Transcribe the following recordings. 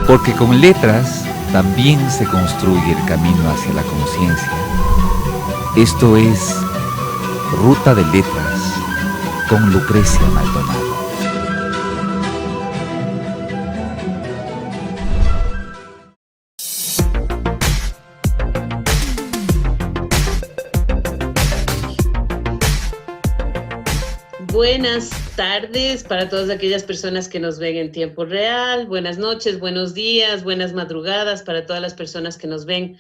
porque con letras también se construye el camino hacia la conciencia. Esto es Ruta de Letras con Lucrecia Maldonado. Buenas tardes para todas aquellas personas que nos ven en tiempo real, buenas noches, buenos días, buenas madrugadas para todas las personas que nos ven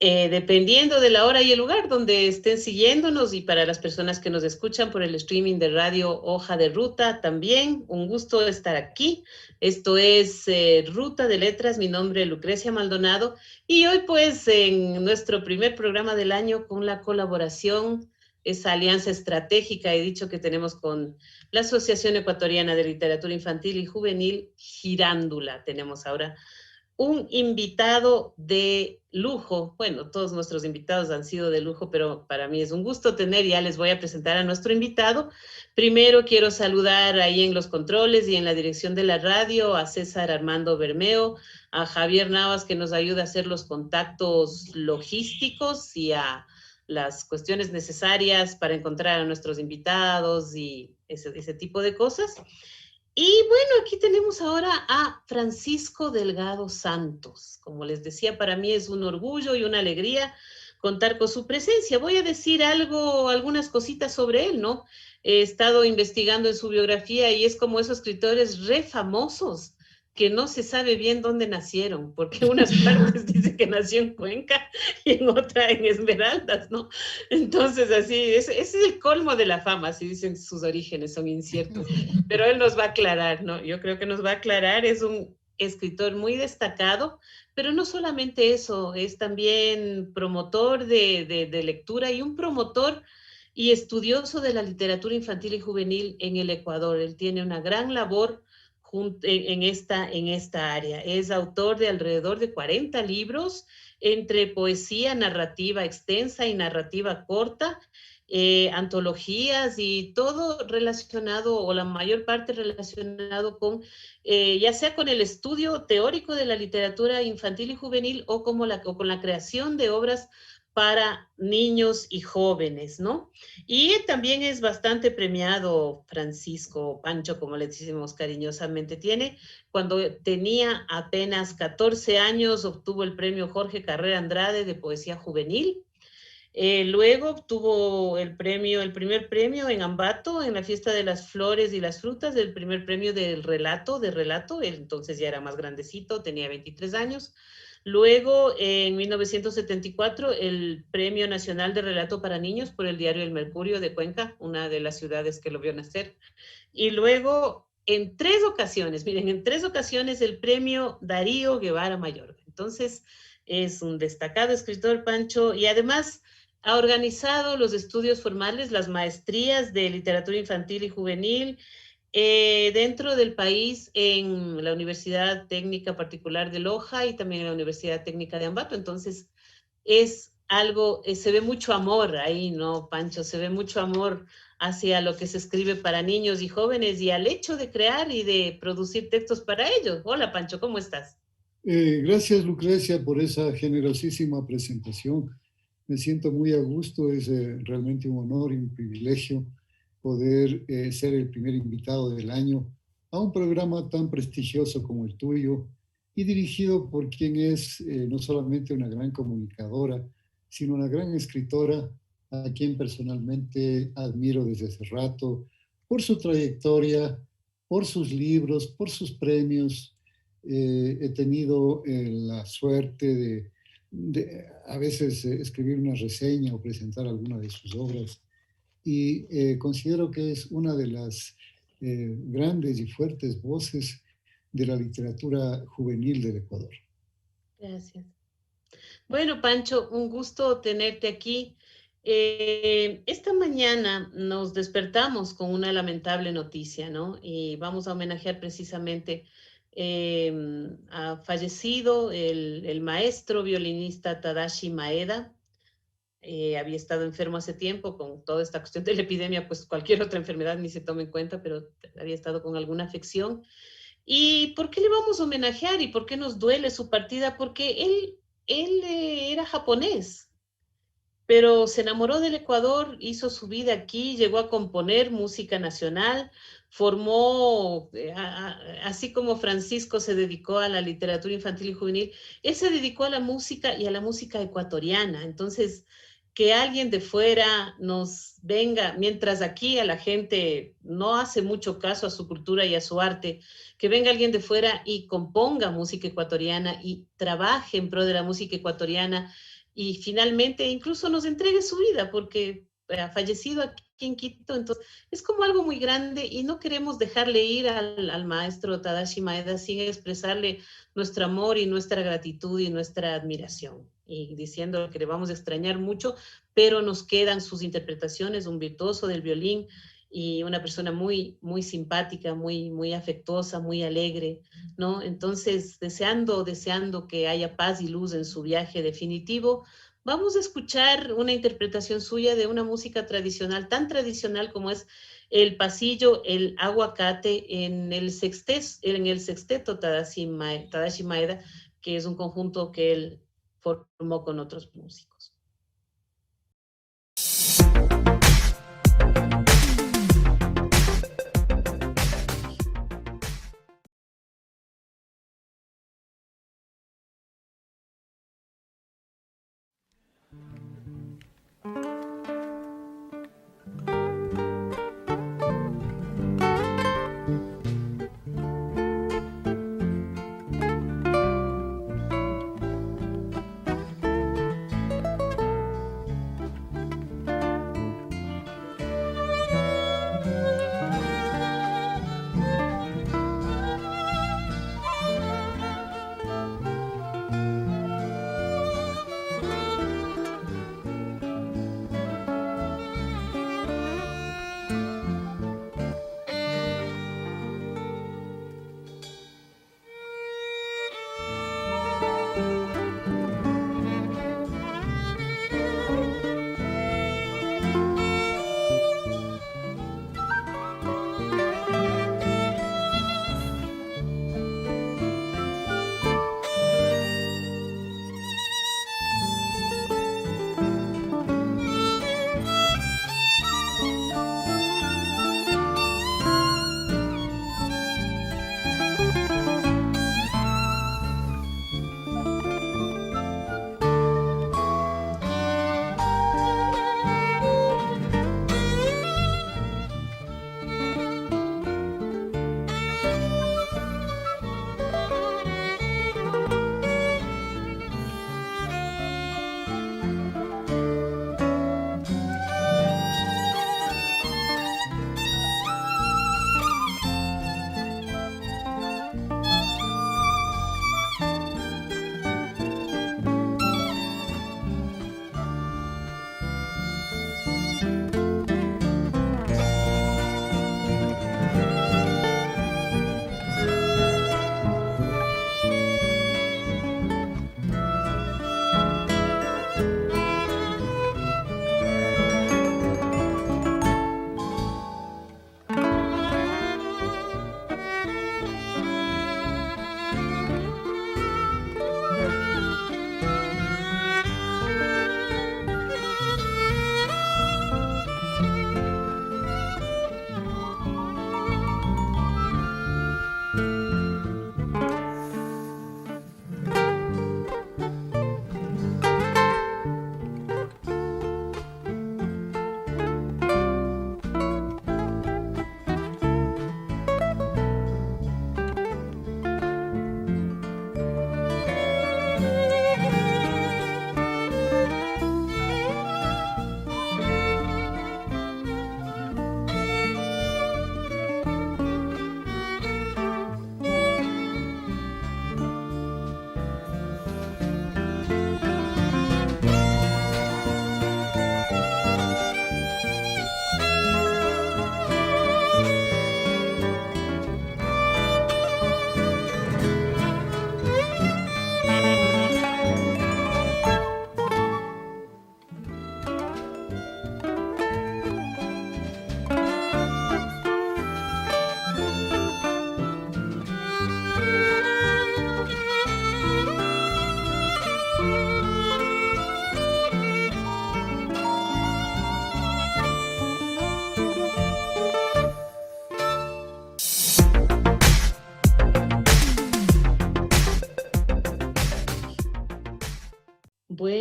dependiendo de la hora y el lugar donde estén siguiéndonos, y para las personas que nos escuchan por el streaming de Radio Hoja de Ruta también, un gusto estar aquí. Esto es Ruta de Letras, mi nombre es Lucrecia Maldonado y hoy pues en nuestro primer programa del año con la colaboración, esa alianza estratégica, he dicho, que tenemos con la Asociación Ecuatoriana de Literatura Infantil y Juvenil, Girándula. Tenemos ahora un invitado de lujo. Bueno, todos nuestros invitados han sido de lujo, pero para mí es un gusto tener, ya les voy a presentar a nuestro invitado. Primero quiero saludar ahí en los controles y en la dirección de la radio a César Armando Bermeo, a Javier Navas, que nos ayuda a hacer los contactos logísticos y a las cuestiones necesarias para encontrar a nuestros invitados y ese tipo de cosas. Y bueno, aquí tenemos ahora a Francisco Delgado Santos. Como les decía, para mí es un orgullo y una alegría contar con su presencia. Voy a decir algunas cositas sobre él, ¿no? He estado investigando en su biografía y es como esos escritores re famosos que no se sabe bien dónde nacieron, porque en unas partes dice que nació en Cuenca y en otra en Esmeraldas, ¿no? Entonces, así, ese es el colmo de la fama, así dicen, sus orígenes son inciertos, pero él nos va a aclarar, ¿no? Yo creo que nos va a aclarar, es un escritor muy destacado, pero no solamente eso, es también promotor de lectura y un promotor y estudioso de la literatura infantil y juvenil en el Ecuador. Él tiene una gran labor en esta área. Es autor de alrededor de 40 libros, entre poesía, narrativa extensa y narrativa corta, antologías y todo relacionado, o la mayor parte relacionado con, ya sea con el estudio teórico de la literatura infantil y juvenil o con la creación de obras para niños y jóvenes, ¿no? Y también es bastante premiado Francisco Pancho, como le decimos cariñosamente. Cuando tenía apenas 14 años, obtuvo el premio Jorge Carrera Andrade de Poesía Juvenil. Luego obtuvo el primer premio en Ambato, en la Fiesta de las Flores y las Frutas, el primer premio de relato, él entonces ya era más grandecito, tenía 23 años. Luego, en 1974, el Premio Nacional de Relato para Niños por el diario El Mercurio de Cuenca, una de las ciudades que lo vio nacer. Y luego, en tres ocasiones el Premio Darío Guevara Mayorga. Entonces, es un destacado escritor, Pancho, y además ha organizado los estudios formales, las maestrías de literatura infantil y juvenil dentro del país en la Universidad Técnica Particular de Loja y también en la Universidad Técnica de Ambato. Entonces, es algo, se ve mucho amor ahí, ¿no, Pancho? Se ve mucho amor hacia lo que se escribe para niños y jóvenes y al hecho de crear y de producir textos para ellos. Hola, Pancho, ¿cómo estás? Gracias, Lucrecia, por esa generosísima presentación. Me siento muy a gusto, es realmente un honor y un privilegio poder ser el primer invitado del año a un programa tan prestigioso como el tuyo y dirigido por quien es no solamente una gran comunicadora, sino una gran escritora a quien personalmente admiro desde hace rato por su trayectoria, por sus libros, por sus premios. He tenido la suerte de a veces escribir una reseña o presentar alguna de sus obras y considero que es una de las grandes y fuertes voces de la literatura juvenil del Ecuador. Gracias. Bueno, Pancho, un gusto tenerte aquí. Esta mañana nos despertamos con una lamentable noticia, ¿no? Y vamos a homenajear precisamente a fallecido el maestro violinista Tadashi Maeda. Había estado enfermo hace tiempo con toda esta cuestión de la epidemia, pues cualquier otra enfermedad ni se toma en cuenta, pero había estado con alguna afección. ¿Y por qué le vamos a homenajear y por qué nos duele su partida? Porque él era japonés, pero se enamoró del Ecuador, hizo su vida aquí, llegó a componer música nacional, formó, así como Francisco se dedicó a la literatura infantil y juvenil, él se dedicó a la música y a la música ecuatoriana. Entonces, que alguien de fuera nos venga, mientras aquí a la gente no hace mucho caso a su cultura y a su arte, que venga alguien de fuera y componga música ecuatoriana y trabaje en pro de la música ecuatoriana y finalmente incluso nos entregue su vida porque ha fallecido aquí en Quito. Entonces es como algo muy grande y no queremos dejarle ir al maestro Tadashi Maeda sin expresarle nuestro amor y nuestra gratitud y nuestra admiración y diciendo que le vamos a extrañar mucho, pero nos quedan sus interpretaciones, un virtuoso del violín y una persona muy, muy simpática, muy, muy afectuosa, muy alegre, ¿no? Entonces, deseando que haya paz y luz en su viaje definitivo, vamos a escuchar una interpretación suya de una música tradicional, tan tradicional como es el pasillo, el aguacate en el sexteto Tadashi Maeda, que es un conjunto que él formó con otros músicos.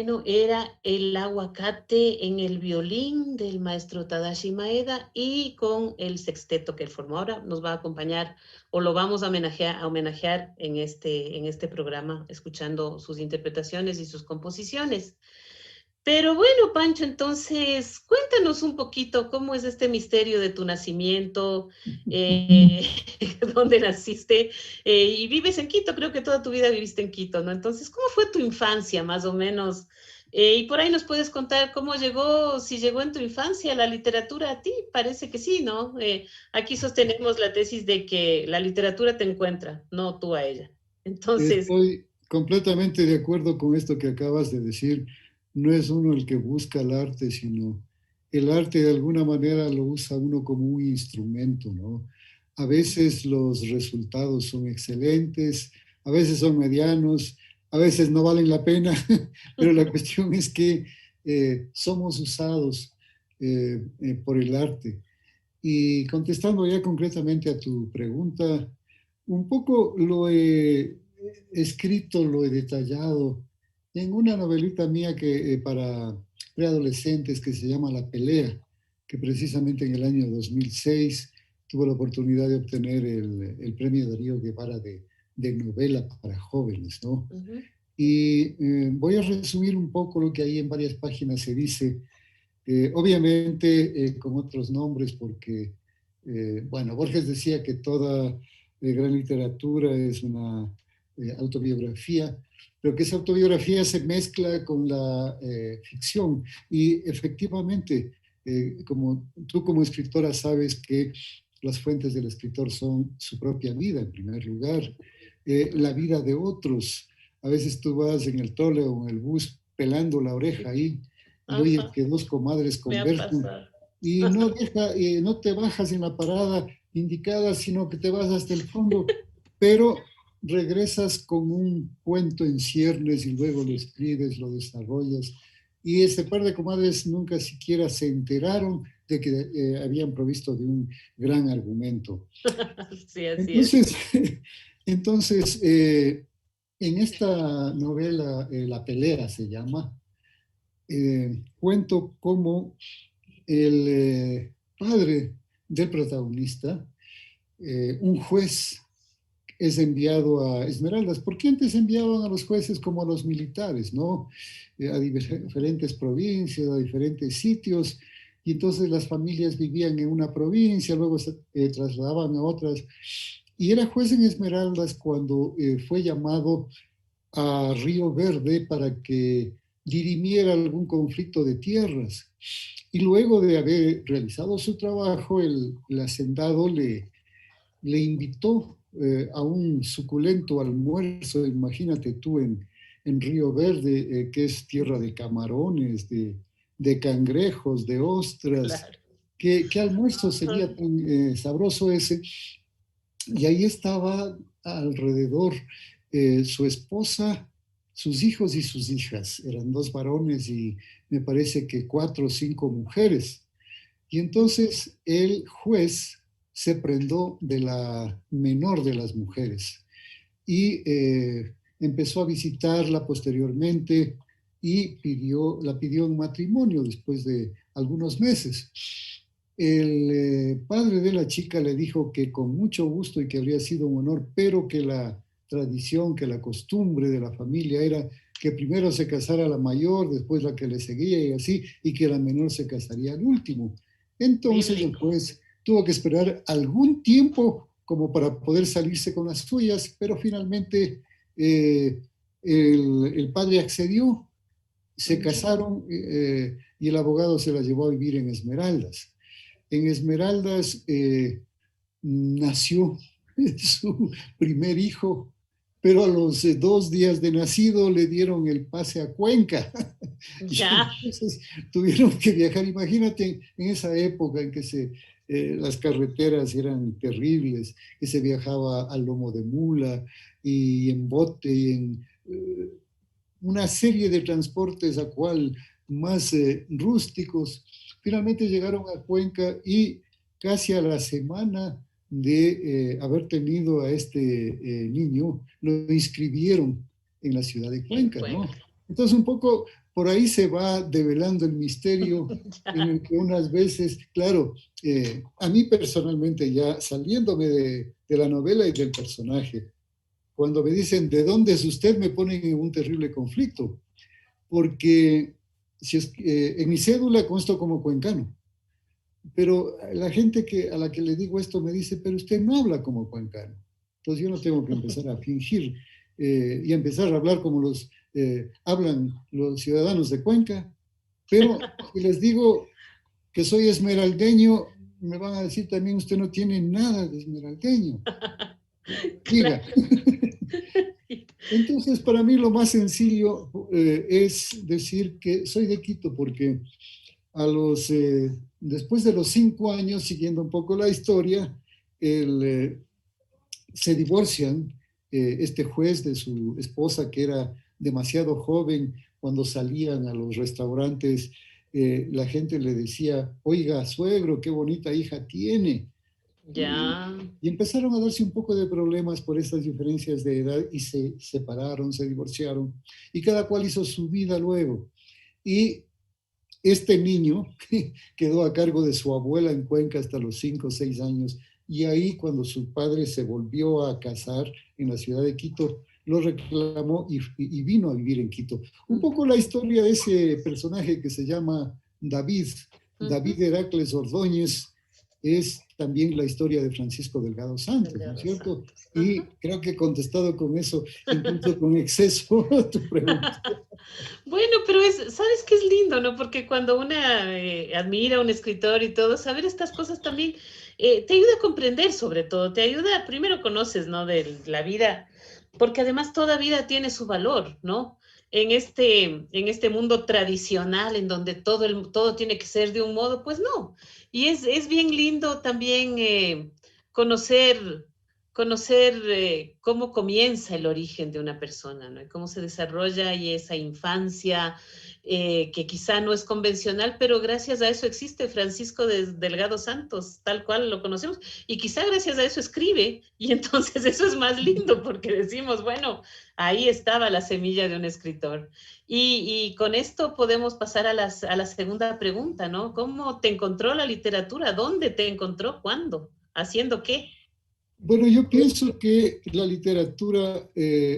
bueno, era el aguacate en el violín del maestro Tadashi Maeda y con el sexteto que él formó. Ahora nos va a acompañar o lo vamos a homenajear en este programa, escuchando sus interpretaciones y sus composiciones. Pero bueno, Pancho, entonces cuéntanos un poquito cómo es este misterio de tu nacimiento, eh, dónde naciste, y vives en Quito, creo que toda tu vida viviste en Quito, ¿no? Entonces, ¿cómo fue tu infancia, más o menos? Y por ahí nos puedes contar cómo llegó, si llegó en tu infancia la literatura a ti, parece que sí, ¿no? Aquí sostenemos la tesis de que la literatura te encuentra, no tú a ella. Entonces, Estoy completamente de acuerdo con esto que acabas de decir. No es uno el que busca el arte, sino el arte de alguna manera lo usa uno como un instrumento, ¿no? A veces los resultados son excelentes, a veces son medianos, a veces no valen la pena, pero la cuestión es que somos usados por el arte. Y contestando ya concretamente a tu pregunta, un poco lo he escrito, lo he detallado en una novelita mía que para preadolescentes que se llama La Pelea, que precisamente en el año 2006 tuvo la oportunidad de obtener el premio Darío Guevara de novela para jóvenes, ¿no? uh-huh. Y voy a resumir un poco lo que ahí en varias páginas se dice, obviamente con otros nombres, porque, bueno, Borges decía que toda gran literatura es una autobiografía, pero que esa autobiografía se mezcla con la ficción. Y efectivamente, como tú como escritora sabes que las fuentes del escritor son su propia vida, en primer lugar, la vida de otros. A veces tú vas en el tole o en el bus pelando la oreja ahí y oyes Ajá, que dos comadres me ha conversan pasado. y no te bajas en la parada indicada, sino que te vas hasta el fondo, pero regresas con un cuento en ciernes y luego lo escribes, lo desarrollas. Y este par de comadres nunca siquiera se enteraron de que habían provisto de un gran argumento. Sí, así es. Entonces, entonces en esta novela, La Pelea se llama, cuento cómo el padre del protagonista, un juez, es enviado a Esmeraldas, porque antes enviaban a los jueces como a los militares, ¿no? A diferentes provincias, a diferentes sitios, y entonces las familias vivían en una provincia, luego se trasladaban a otras, y era juez en Esmeraldas cuando fue llamado a Río Verde para que dirimiera algún conflicto de tierras. Y luego de haber realizado su trabajo, el hacendado le invitó a un suculento almuerzo, imagínate tú en Río Verde, que es tierra de camarones, de cangrejos, de ostras. Claro. ¿Qué almuerzo sería tan sabroso ese? Y ahí estaba alrededor su esposa, sus hijos y sus hijas. Eran dos varones y me parece que 4 o 5 mujeres. Y entonces el juez se prendó de la menor de las mujeres y empezó a visitarla posteriormente y la pidió en matrimonio después de algunos meses. El padre de la chica le dijo que con mucho gusto y que habría sido un honor, pero que la tradición, que la costumbre de la familia era que primero se casara la mayor, después la que le seguía y así, y que la menor se casaría al último. Entonces el juez tuvo que esperar algún tiempo como para poder salirse con las suyas, pero finalmente el padre accedió, se casaron y el abogado se la llevó a vivir en Esmeraldas. En Esmeraldas nació su primer hijo, pero a los 2 días de nacido le dieron el pase a Cuenca. Ya. Y entonces tuvieron que viajar. Imagínate en esa época en que las carreteras eran terribles, que se viajaba al lomo de mula y en bote y en una serie de transportes a cual más rústicos. Finalmente llegaron a Cuenca y casi a la semana de haber tenido a este niño, lo inscribieron en la ciudad de Cuenca, ¿no? Entonces un poco por ahí se va develando el misterio en el que unas veces, claro, a mí personalmente ya saliéndome de la novela y del personaje, cuando me dicen ¿de dónde es usted? Me ponen en un terrible conflicto, porque si es, en mi cédula consto como cuencano, pero la gente a la que le digo esto me dice, pero usted no habla como cuencano. Entonces yo no tengo que empezar a fingir y empezar a hablar como hablan los ciudadanos de Cuenca, pero si les digo que soy esmeraldeño, me van a decir también, usted no tiene nada de esmeraldeño. Diga. Entonces, para mí lo más sencillo es decir que soy de Quito, porque después de los 5 años, siguiendo un poco la historia, se divorcian este juez de su esposa, que era demasiado joven. Cuando salían a los restaurantes, la gente le decía, oiga, suegro, qué bonita hija tiene. Ya. Y empezaron a darse un poco de problemas por estas diferencias de edad y se separaron, se divorciaron, y cada cual hizo su vida luego. Y este niño quedó a cargo de su abuela en Cuenca hasta los 5 o 6 años, y ahí cuando su padre se volvió a casar en la ciudad de Quito, lo reclamó y vino a vivir en Quito. Un poco la historia de ese personaje que se llama David, David Heracles Ordóñez, es también la historia de Francisco Delgado Santos, ¿no es cierto? Y creo que he contestado con eso, incluso con exceso, a tu pregunta. Bueno, pero ¿sabes qué es lindo, no? Porque cuando una admira a un escritor y todo, saber estas cosas también te ayuda a comprender, sobre todo, te ayuda, primero conoces, ¿no? De la vida, porque además toda vida tiene su valor, ¿no? En este mundo tradicional, en donde todo tiene que ser de un modo, pues no. Y es bien lindo también conocer cómo comienza el origen de una persona, ¿no? Y cómo se desarrolla y esa infancia que quizá no es convencional, pero gracias a eso existe Francisco Delgado Santos, tal cual lo conocemos, y quizá gracias a eso escribe, y entonces eso es más lindo porque decimos, bueno, ahí estaba la semilla de un escritor. Y con esto podemos pasar a la segunda pregunta, ¿no? ¿Cómo te encontró la literatura? ¿Dónde te encontró? ¿Cuándo? ¿Haciendo qué? Bueno, yo pienso que la literatura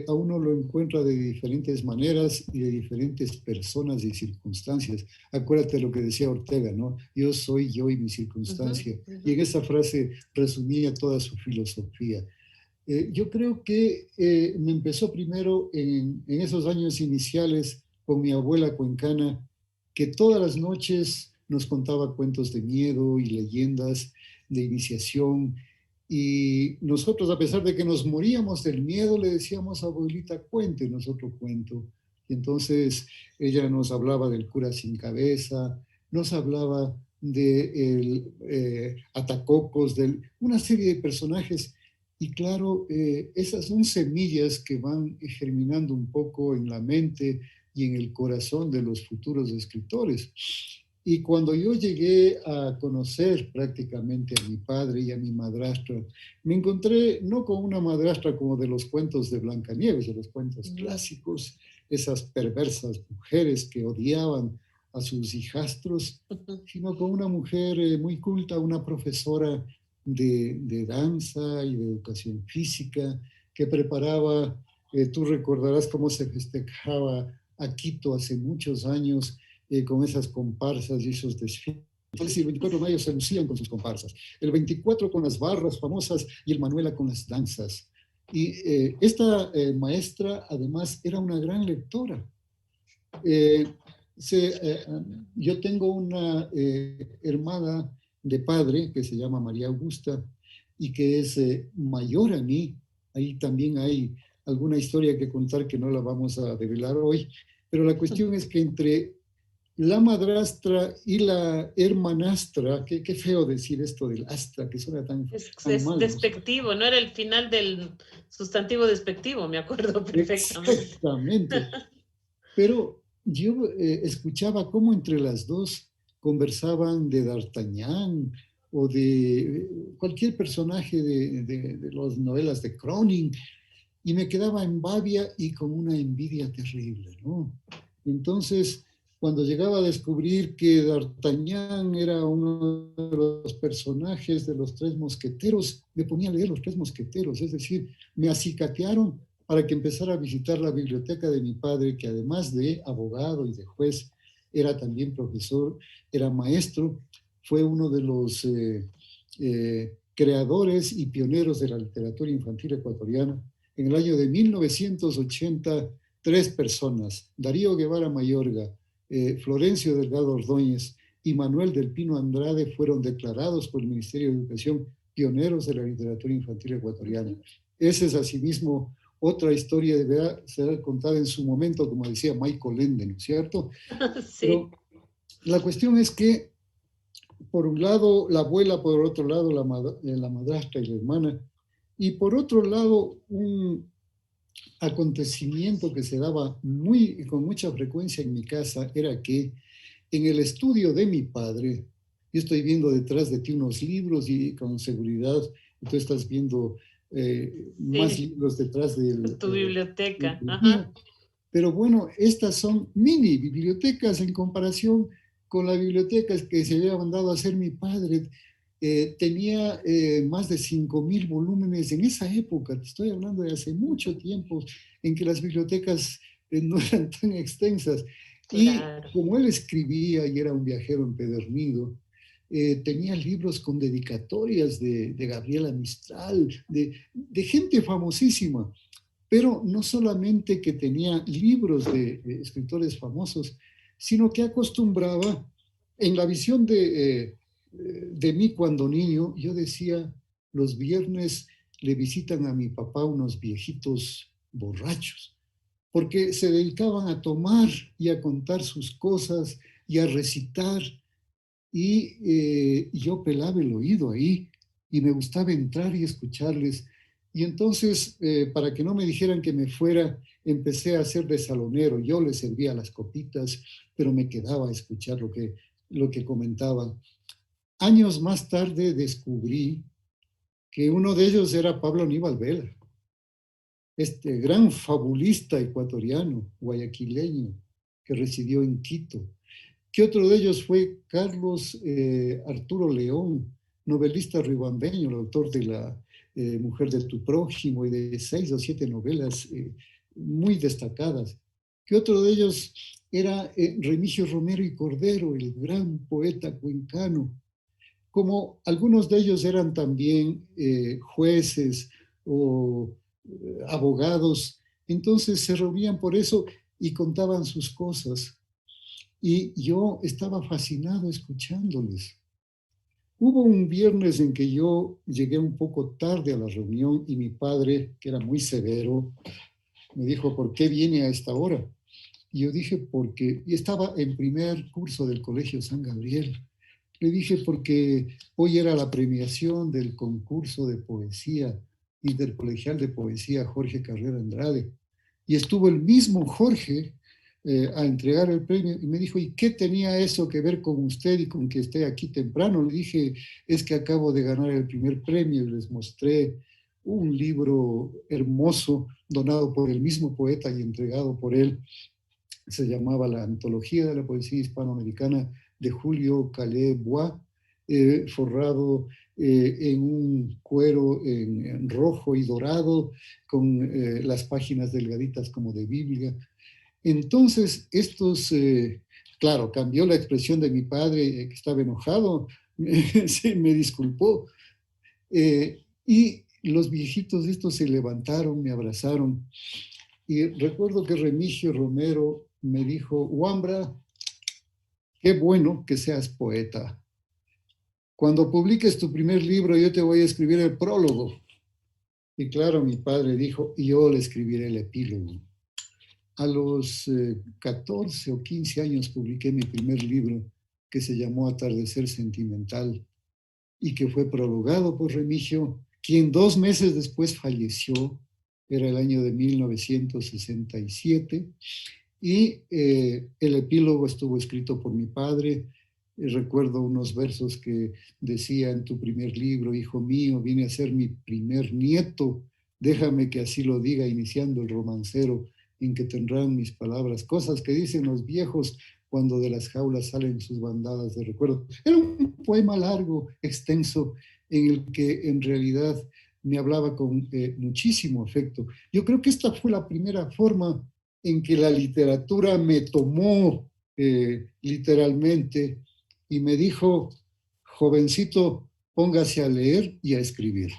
a uno lo encuentra de diferentes maneras y de diferentes personas y circunstancias. Acuérdate lo que decía Ortega, ¿no? Yo soy yo y mi circunstancia. Y en esa frase resumía toda su filosofía. Yo creo que me empezó primero en esos años iniciales con mi abuela cuencana, que todas las noches nos contaba cuentos de miedo y leyendas de iniciación. Y nosotros, a pesar de que nos moríamos del miedo, le decíamos, abuelita, cuéntenos otro cuento. Y entonces ella nos hablaba del cura sin cabeza, nos hablaba de Atacocos, de una serie de personajes. Y claro, esas son semillas que van germinando un poco en la mente y en el corazón de los futuros escritores. Y cuando yo llegué a conocer prácticamente a mi padre y a mi madrastra, me encontré no con una madrastra como de los cuentos de Blancanieves, de los cuentos clásicos, esas perversas mujeres que odiaban a sus hijastros, sino con una mujer muy culta, una profesora de danza y de educación física que preparaba, tú recordarás cómo se festejaba a Quito hace muchos años, con esas comparsas y esos desfiles. Entonces, el 24 de mayo se lucían con sus comparsas, el 24 con las barras famosas y el Manuela con las danzas. Y esta maestra, además, era una gran lectora. Yo tengo una hermana de padre que se llama María Augusta y que es mayor a mí. Ahí también hay alguna historia que contar que no la vamos a develar hoy, pero la cuestión es que entre la madrastra y la hermanastra, qué feo decir esto del astra, que suena tan mal. Despectivo, no era el final del sustantivo despectivo, me acuerdo perfectamente. Exactamente. Pero yo escuchaba cómo entre las dos conversaban de D'Artagnan o de cualquier personaje de las novelas de Cronin, y me quedaba en babia y con una envidia terrible, ¿no? Entonces, cuando llegaba a descubrir que D'Artagnan era uno de los personajes de los Tres Mosqueteros, me ponía a leer los Tres Mosqueteros, es decir, me acicatearon para que empezara a visitar la biblioteca de mi padre, que además de abogado y de juez, era también profesor, era maestro, fue uno de los creadores y pioneros de la literatura infantil ecuatoriana. En el año de 1980, 3 personas, Darío Guevara Mayorga, Florencio Delgado Ordóñez y Manuel del Pino Andrade, fueron declarados por el Ministerio de Educación pioneros de la literatura infantil ecuatoriana. Esa es asimismo otra historia, deberá ser contada en su momento, como decía Michael Ende, ¿no es cierto? Sí. Pero la cuestión es que, por un lado, la abuela, por otro lado, la madrastra y la hermana, y por otro lado, un acontecimiento que se daba con mucha frecuencia en mi casa era que en el estudio de mi padre, yo estoy viendo detrás de ti unos libros y con seguridad tú estás viendo más libros detrás de tu biblioteca. Ajá. Pero bueno, estas son mini bibliotecas en comparación con la biblioteca que se había mandado a hacer mi padre. Tenía más de 5.000 volúmenes en esa época, te estoy hablando de hace mucho tiempo, en que las bibliotecas no eran tan extensas. Claro. Y como él escribía y era un viajero empedernido, tenía libros con dedicatorias de Gabriela Mistral, de gente famosísima, pero no solamente que tenía libros de escritores famosos, sino que acostumbraba, en la visión de mí cuando niño, yo decía, los viernes le visitan a mi papá unos viejitos borrachos, porque se dedicaban a tomar y a contar sus cosas y a recitar, y yo pelaba el oído ahí y me gustaba entrar y escucharles. Y entonces, para que no me dijeran que me fuera, empecé a hacer de salonero. Yo les servía las copitas, pero me quedaba a escuchar lo que comentaban. Años más tarde descubrí que uno de ellos era Pablo Aníbal Vela, este gran fabulista ecuatoriano, guayaquileño, que residió en Quito. Que otro de ellos fue Carlos Arturo León, novelista ribambeño, el autor de La mujer de tu prójimo y de 6 o 7 novelas muy destacadas. Que otro de ellos era Remigio Romero y Cordero, el gran poeta cuencano. Como algunos de ellos eran también jueces o abogados, entonces se reunían por eso y contaban sus cosas. Y yo estaba fascinado escuchándoles. Hubo un viernes en que yo llegué un poco tarde a la reunión y mi padre, que era muy severo, me dijo, ¿por qué viene a esta hora? Y yo dije, porque, y estaba en primer curso del Colegio San Gabriel. Le dije, porque hoy era la premiación del concurso de poesía intercolegial de poesía Jorge Carrera Andrade. Y estuvo el mismo Jorge a entregar el premio y me dijo, ¿y qué tenía eso que ver con usted y con que esté aquí temprano? Le dije, es que acabo de ganar el primer premio y les mostré un libro hermoso donado por el mismo poeta y entregado por él. Se llamaba La Antología de la Poesía Hispanoamericana de Julio Calais Bois, forrado en un cuero en rojo y dorado, con las páginas delgaditas como de Biblia. Entonces, claro, cambió la expresión de mi padre, que estaba enojado, me disculpó. Y los viejitos estos se levantaron, me abrazaron. Y recuerdo que Remigio Romero me dijo, Wambra, qué bueno que seas poeta. Cuando publiques tu primer libro, yo te voy a escribir el prólogo. Y claro, mi padre dijo, y yo le escribiré el epílogo. A los 14 o 15 años publiqué mi primer libro, que se llamó Atardecer Sentimental, y que fue prologado por Remigio, quien 2 meses después falleció. Era el año de 1967, y el epílogo estuvo escrito por mi padre. Recuerdo unos versos que decía, en tu primer libro, hijo mío, viene a ser mi primer nieto, déjame que así lo diga, iniciando el romancero en que tendrán mis palabras, cosas que dicen los viejos cuando de las jaulas salen sus bandadas de recuerdo. Era un poema largo, extenso, en el que en realidad me hablaba con muchísimo afecto. Yo creo que esta fue la primera forma en que la literatura me tomó literalmente y me dijo, jovencito, póngase a leer y a escribir.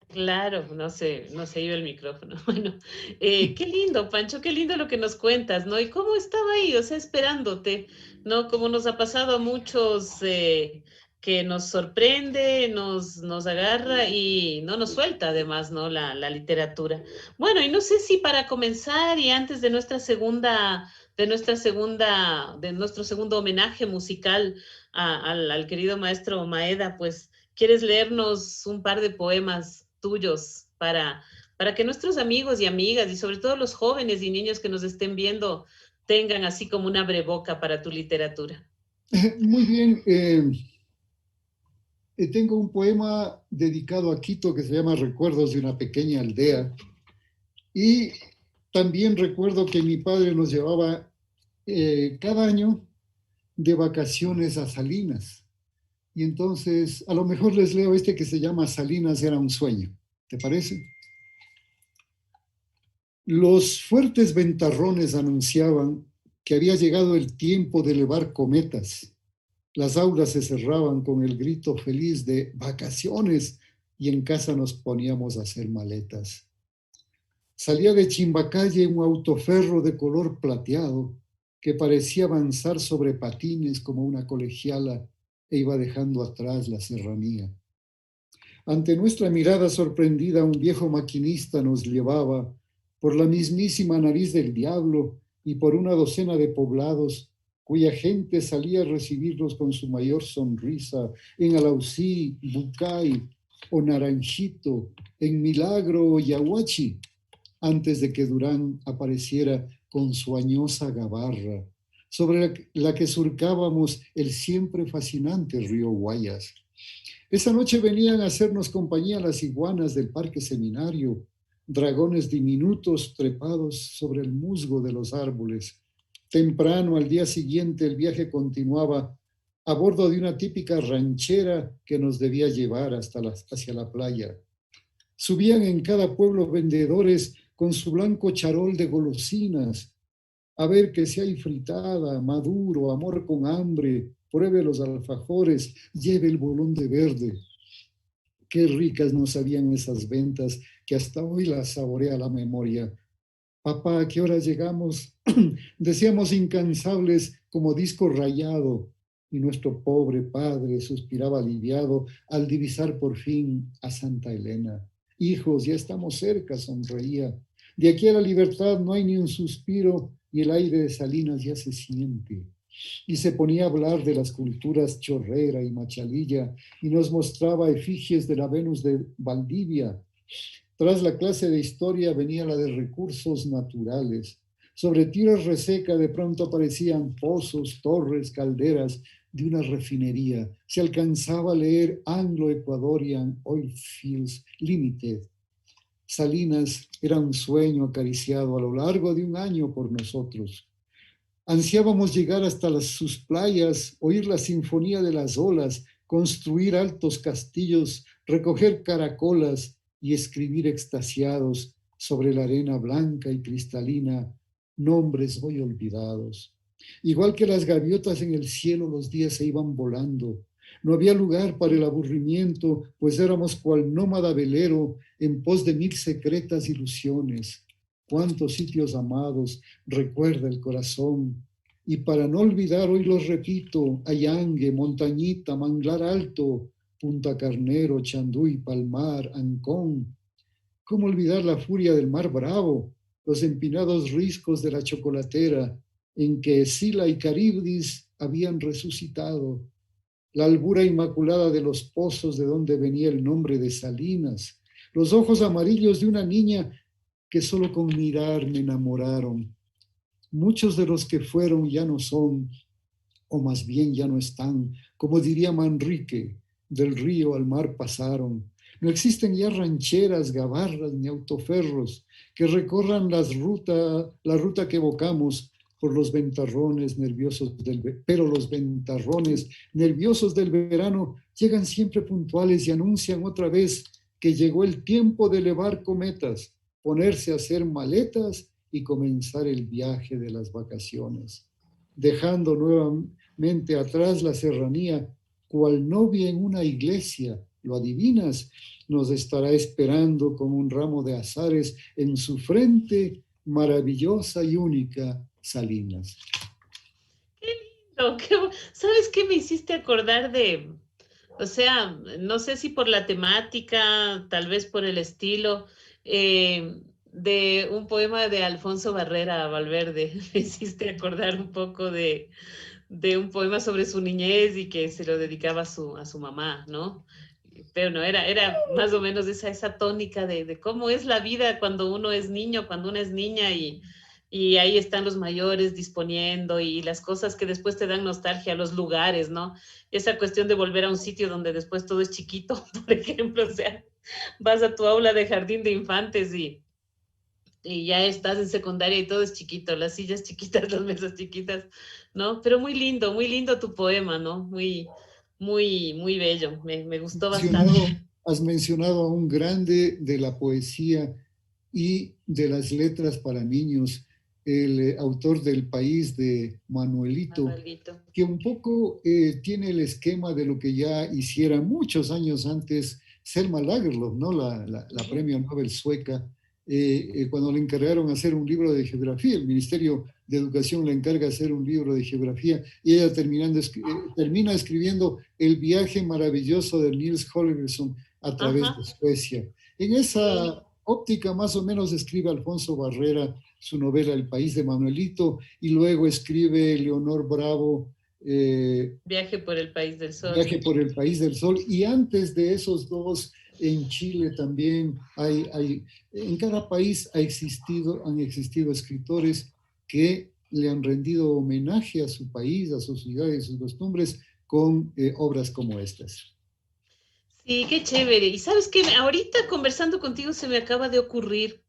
Claro, no se iba el micrófono. Bueno, qué lindo, Pancho, qué lindo lo que nos cuentas, ¿no? Y cómo estaba ahí, o sea, esperándote, ¿no? Como nos ha pasado a muchos que nos sorprende, nos agarra y no nos suelta además, ¿no? La literatura. Bueno, y no sé si para comenzar y antes de nuestro segundo homenaje musical al querido maestro Maeda, pues ¿quieres leernos un par de poemas tuyos para que nuestros amigos y amigas, y sobre todo los jóvenes y niños que nos estén viendo, tengan así como una breboca para tu literatura? Muy bien. Tengo un poema dedicado a Quito que se llama Recuerdos de una pequeña aldea. Y también recuerdo que mi padre nos llevaba cada año de vacaciones a Salinas. Y entonces, a lo mejor les leo este que se llama Salinas era un sueño. ¿Te parece? Los fuertes ventarrones anunciaban que había llegado el tiempo de elevar cometas. Las aulas se cerraban con el grito feliz de vacaciones y en casa nos poníamos a hacer maletas. Salía de Chimbacalle un autoferro de color plateado que parecía avanzar sobre patines como una colegiala e iba dejando atrás la serranía. Ante nuestra mirada sorprendida, un viejo maquinista nos llevaba por la mismísima nariz del diablo y por una docena de poblados cuya gente salía a recibirlos con su mayor sonrisa en Alausí, Bucay o Naranjito, en Milagro o Yahuachi, antes de que Durán apareciera con su añosa gabarra, sobre la que surcábamos el siempre fascinante río Guayas. Esa noche venían a hacernos compañía las iguanas del Parque Seminario, dragones diminutos trepados sobre el musgo de los árboles. Temprano, al día siguiente, el viaje continuaba a bordo de una típica ranchera que nos debía llevar hacia la playa. Subían en cada pueblo vendedores con su blanco charol de golosinas, a ver que si hay fritada, maduro, amor con hambre, pruebe los alfajores, lleve el bolón de verde. Qué ricas nos sabían esas ventas que hasta hoy las saborea la memoria. Papá, ¿a qué hora llegamos? Decíamos incansables como disco rayado, y nuestro pobre padre suspiraba aliviado al divisar por fin a Santa Elena. Hijos, ya estamos cerca, sonreía. De aquí a la libertad no hay ni un suspiro y el aire de Salinas ya se siente. Y se ponía a hablar de las culturas Chorrera y Machalilla y nos mostraba efigies de la Venus de Valdivia. Tras la clase de historia venía la de recursos naturales. Sobre tierra reseca de pronto aparecían pozos, torres, calderas de una refinería. Se alcanzaba a leer Anglo Ecuadorian Oil Fields Limited. Salinas era un sueño acariciado a lo largo de un año por nosotros. Ansiábamos llegar hasta sus playas, oír la sinfonía de las olas, construir altos castillos, recoger caracolas y escribir extasiados sobre la arena blanca y cristalina nombres hoy olvidados. Igual que las gaviotas en el cielo, los días se iban volando. No había lugar para el aburrimiento, pues éramos cual nómada velero en pos de 1000 secretas ilusiones. Cuántos sitios amados recuerda el corazón. Y para no olvidar, hoy los repito: Ayangue, Montañita, Manglar Alto, Punta Carnero, Chanduy, Palmar, Ancón. ¿Cómo olvidar la furia del Mar Bravo, los empinados riscos de la chocolatera, en que Sila y Caribdis habían resucitado? La albura inmaculada de los pozos de donde venía el nombre de Salinas, los ojos amarillos de una niña que solo con mirar me enamoraron. Muchos de los que fueron ya no son, o más bien ya no están, como diría Manrique, del río al mar pasaron. No existen ya rancheras, gabarras ni autoferros que recorran la ruta que evocamos por los ventarrones nerviosos pero los ventarrones nerviosos del verano llegan siempre puntuales y anuncian otra vez que llegó el tiempo de elevar cometas, ponerse a hacer maletas y comenzar el viaje de las vacaciones, dejando nuevamente atrás la serranía, cual novia en una iglesia, ¿lo adivinas? Nos estará esperando con un ramo de azares en su frente, maravillosa y única, Salinas. Qué lindo, ¿sabes qué me hiciste acordar de? O sea, no sé si por la temática, tal vez por el estilo, de un poema de Alfonso Barrera Valverde. Me hiciste acordar un poco de un poema sobre su niñez y que se lo dedicaba a su mamá, ¿no? Pero no, era más o menos esa tónica de cómo es la vida cuando uno es niño, cuando uno es niña y ahí están los mayores disponiendo y las cosas que después te dan nostalgia, los lugares, ¿no? Esa cuestión de volver a un sitio donde después todo es chiquito, por ejemplo, o sea, vas a tu aula de jardín de infantes y ya estás en secundaria y todo es chiquito, las sillas chiquitas, las mesas chiquitas, ¿no? Pero muy lindo tu poema, ¿no? Muy bello, me gustó bastante. Has mencionado a un grande de la poesía y de las letras para niños, el autor del País de Manuelito, que un poco tiene el esquema de lo que ya hiciera muchos años antes Selma Lagerlöf, ¿no? la premio Nobel sueca, cuando le encargaron hacer un libro de geografía. El Ministerio de Educación le encarga hacer un libro de geografía y ella termina escribiendo El viaje maravilloso de Nils Holgersson a través de Suecia. En esa óptica más o menos escribe Alfonso Barrera su novela El País de Manuelito y luego escribe Leonor Bravo Viaje por el País del Sol. Viaje por el País del Sol. Y antes de esos dos, en Chile también en cada país han existido escritores que le han rendido homenaje a su país, a sus ciudades, a sus costumbres, con obras como estas. Sí, qué chévere. Y sabes que ahorita conversando contigo se me acaba de ocurrir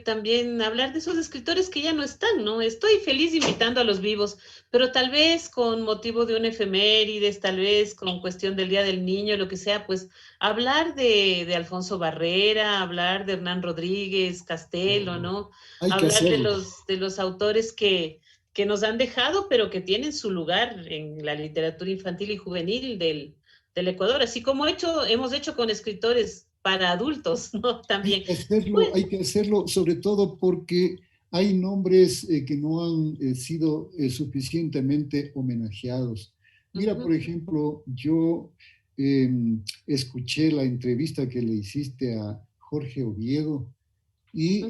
también hablar de esos escritores que ya no están, ¿no? Estoy feliz invitando a los vivos, pero tal vez con motivo de un efemérides, tal vez con cuestión del Día del Niño, lo que sea, pues hablar de Alfonso Barrera, hablar de Hernán Rodríguez, Castelo, ¿no? Hablar de los autores que nos han dejado, pero que tienen su lugar en la literatura infantil y juvenil del Ecuador, así como hemos hecho con escritores para adultos, ¿no? También. Hay que hacerlo sobre todo porque hay nombres que no han sido suficientemente homenajeados. Mira, por ejemplo, yo escuché la entrevista que le hiciste a Jorge Oviedo y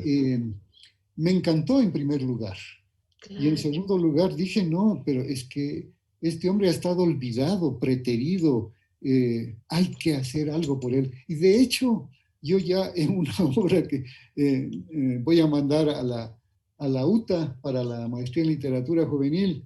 me encantó en primer lugar. Claro. Y en segundo lugar dije, no, pero es que este hombre ha estado olvidado, preterido, hay que hacer algo por él. Y de hecho, yo ya en una obra que voy a mandar a la UTA para la maestría en literatura juvenil,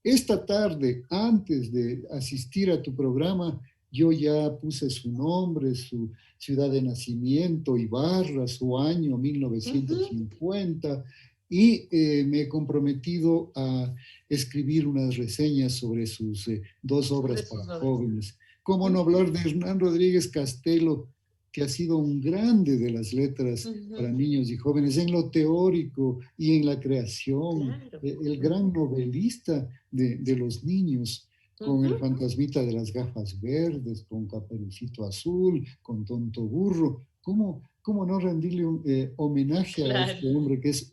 esta tarde, antes de asistir a tu programa, yo ya puse su nombre, su ciudad de nacimiento, Ibarra, su año, 1950, y me he comprometido a escribir unas reseñas sobre sus dos obras para jóvenes. ¿Cómo no hablar de Hernán Rodríguez Castelo, que ha sido un grande de las letras para niños y jóvenes en lo teórico y en la creación, el gran novelista de los niños, con El fantasmita de las gafas verdes, con Caperucito Azul, con Tonto Burro? ¿Cómo no rendirle un homenaje a este hombre que es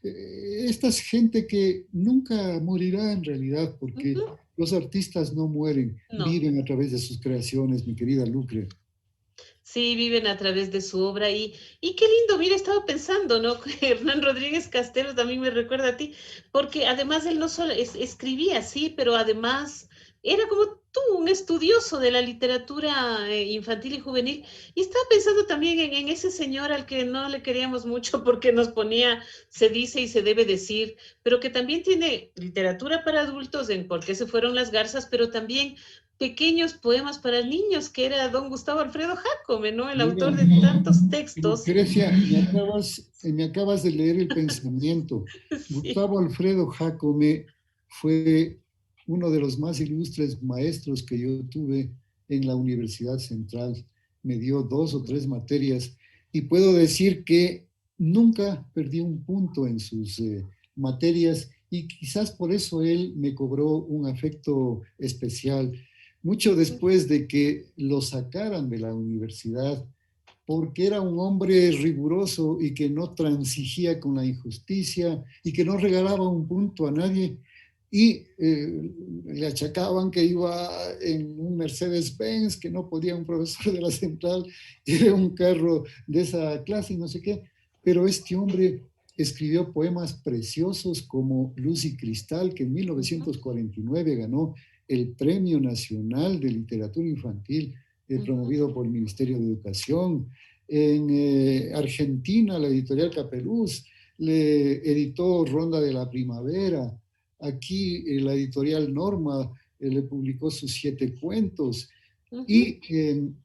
esta es gente que nunca morirá en realidad, porque los artistas no mueren, viven a través de sus creaciones, mi querida Lucre. Sí, viven a través de su obra y qué lindo, mira, estaba pensando, ¿no? Hernán Rodríguez Castelo también me recuerda a ti, porque además él no solo escribía, sí, pero además era como tú, un estudioso de la literatura infantil y juvenil. Y estaba pensando también en ese señor al que no le queríamos mucho porque nos ponía, se dice y se debe decir, pero que también tiene literatura para adultos en Por qué se fueron las garzas, pero también pequeños poemas para niños, que era don Gustavo Alfredo Jácome, ¿no? El Mira, autor de tantos textos. Lucrecia, me acabas de leer el pensamiento. Sí. Gustavo Alfredo Jácome fue uno de los más ilustres maestros que yo tuve en la Universidad Central. Me dio 2 o 3 materias y puedo decir que nunca perdí un punto en sus materias y quizás por eso él me cobró un afecto especial. Mucho después de que lo sacaran de la universidad, porque era un hombre riguroso y que no transigía con la injusticia y que no regalaba un punto a nadie, y le achacaban que iba en un Mercedes-Benz, que no podía un profesor de la central ir en un carro de esa clase y no sé qué, pero este hombre escribió poemas preciosos como Luz y Cristal, que en 1949 ganó el Premio Nacional de Literatura Infantil, promovido por el Ministerio de Educación. En Argentina, la editorial Capeluz le editó Ronda de la Primavera. Aquí la editorial Norma le publicó sus 7 cuentos. Y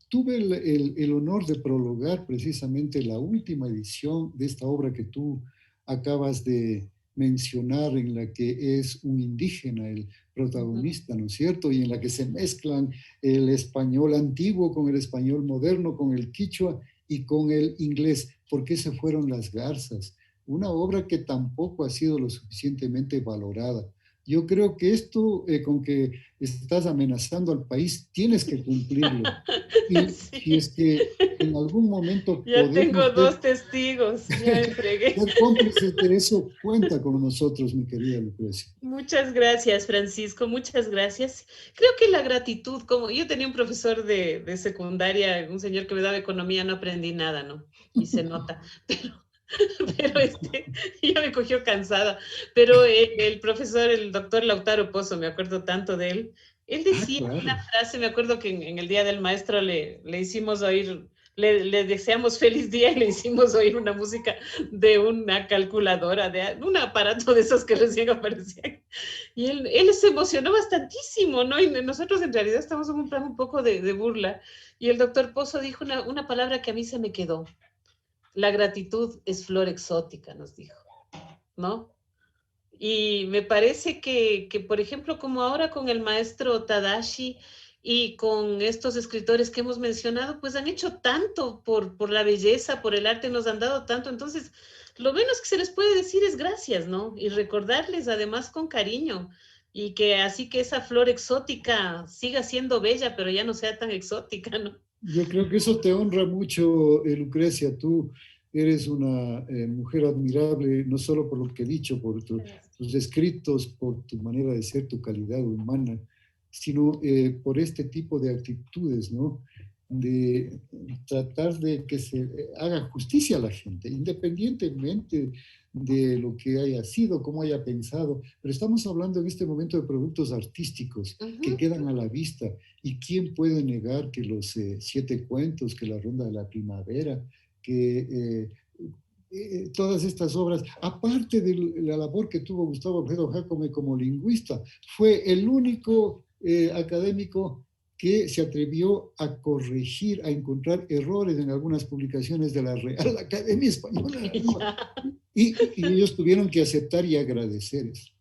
tuve el honor de prologar precisamente la última edición de esta obra que tú acabas de mencionar, en la que es un indígena el protagonista, ¿no es cierto? Y en la que se mezclan el español antiguo con el español moderno, con el quichua y con el inglés. ¿Por qué se fueron las garzas? Una obra que tampoco ha sido lo suficientemente valorada. Yo creo que esto con que estás amenazando al país, tienes que cumplirlo. Y Sí. si es que en algún momento ya tengo 2 testigos, ya entregué. Ser cómplices de eso, cuenta con nosotros, mi querida Lucrecia. Muchas gracias, Francisco, muchas gracias. Creo que la gratitud, como yo tenía un profesor de secundaria, un señor que me daba economía, no aprendí nada, ¿no? Y se nota, pero ya me cogió cansada. Pero el profesor, el doctor Lautaro Pozo, me acuerdo tanto de él, él decía claro. una frase, me acuerdo que en el Día del Maestro le hicimos oír, le deseamos feliz día y le hicimos oír una música de una calculadora, de un aparato de esos que recién aparecían. Y él se emocionó bastantísimo, ¿no? Y nosotros en realidad estamos en un plan un poco de burla. Y el doctor Pozo dijo una palabra que a mí se me quedó. La gratitud es flor exótica, nos dijo, ¿no? Y me parece que, por ejemplo, como ahora con el maestro Tadashi y con estos escritores que hemos mencionado, pues han hecho tanto por la belleza, por el arte, nos han dado tanto. Entonces, lo menos que se les puede decir es gracias, ¿no? Y recordarles además con cariño. Y que así que esa flor exótica siga siendo bella, pero ya no sea tan exótica, ¿no? Yo creo que eso te honra mucho, Lucrecia. Tú eres una mujer admirable, no solo por lo que he dicho, por tus escritos, por tu manera de ser, tu calidad humana, sino por este tipo de actitudes, ¿no? De tratar de que se haga justicia a la gente, independientemente de lo que haya sido, cómo haya pensado. Pero estamos hablando en este momento de productos artísticos que quedan a la vista. ¿Y quién puede negar que los 7 cuentos, que la Ronda de la Primavera, que todas estas obras, aparte de la labor que tuvo Gustavo Alfredo Jácome como lingüista, fue el único académico que se atrevió a corregir, a encontrar errores en algunas publicaciones de la Real Academia Española? Y ellos tuvieron que aceptar y agradecer eso.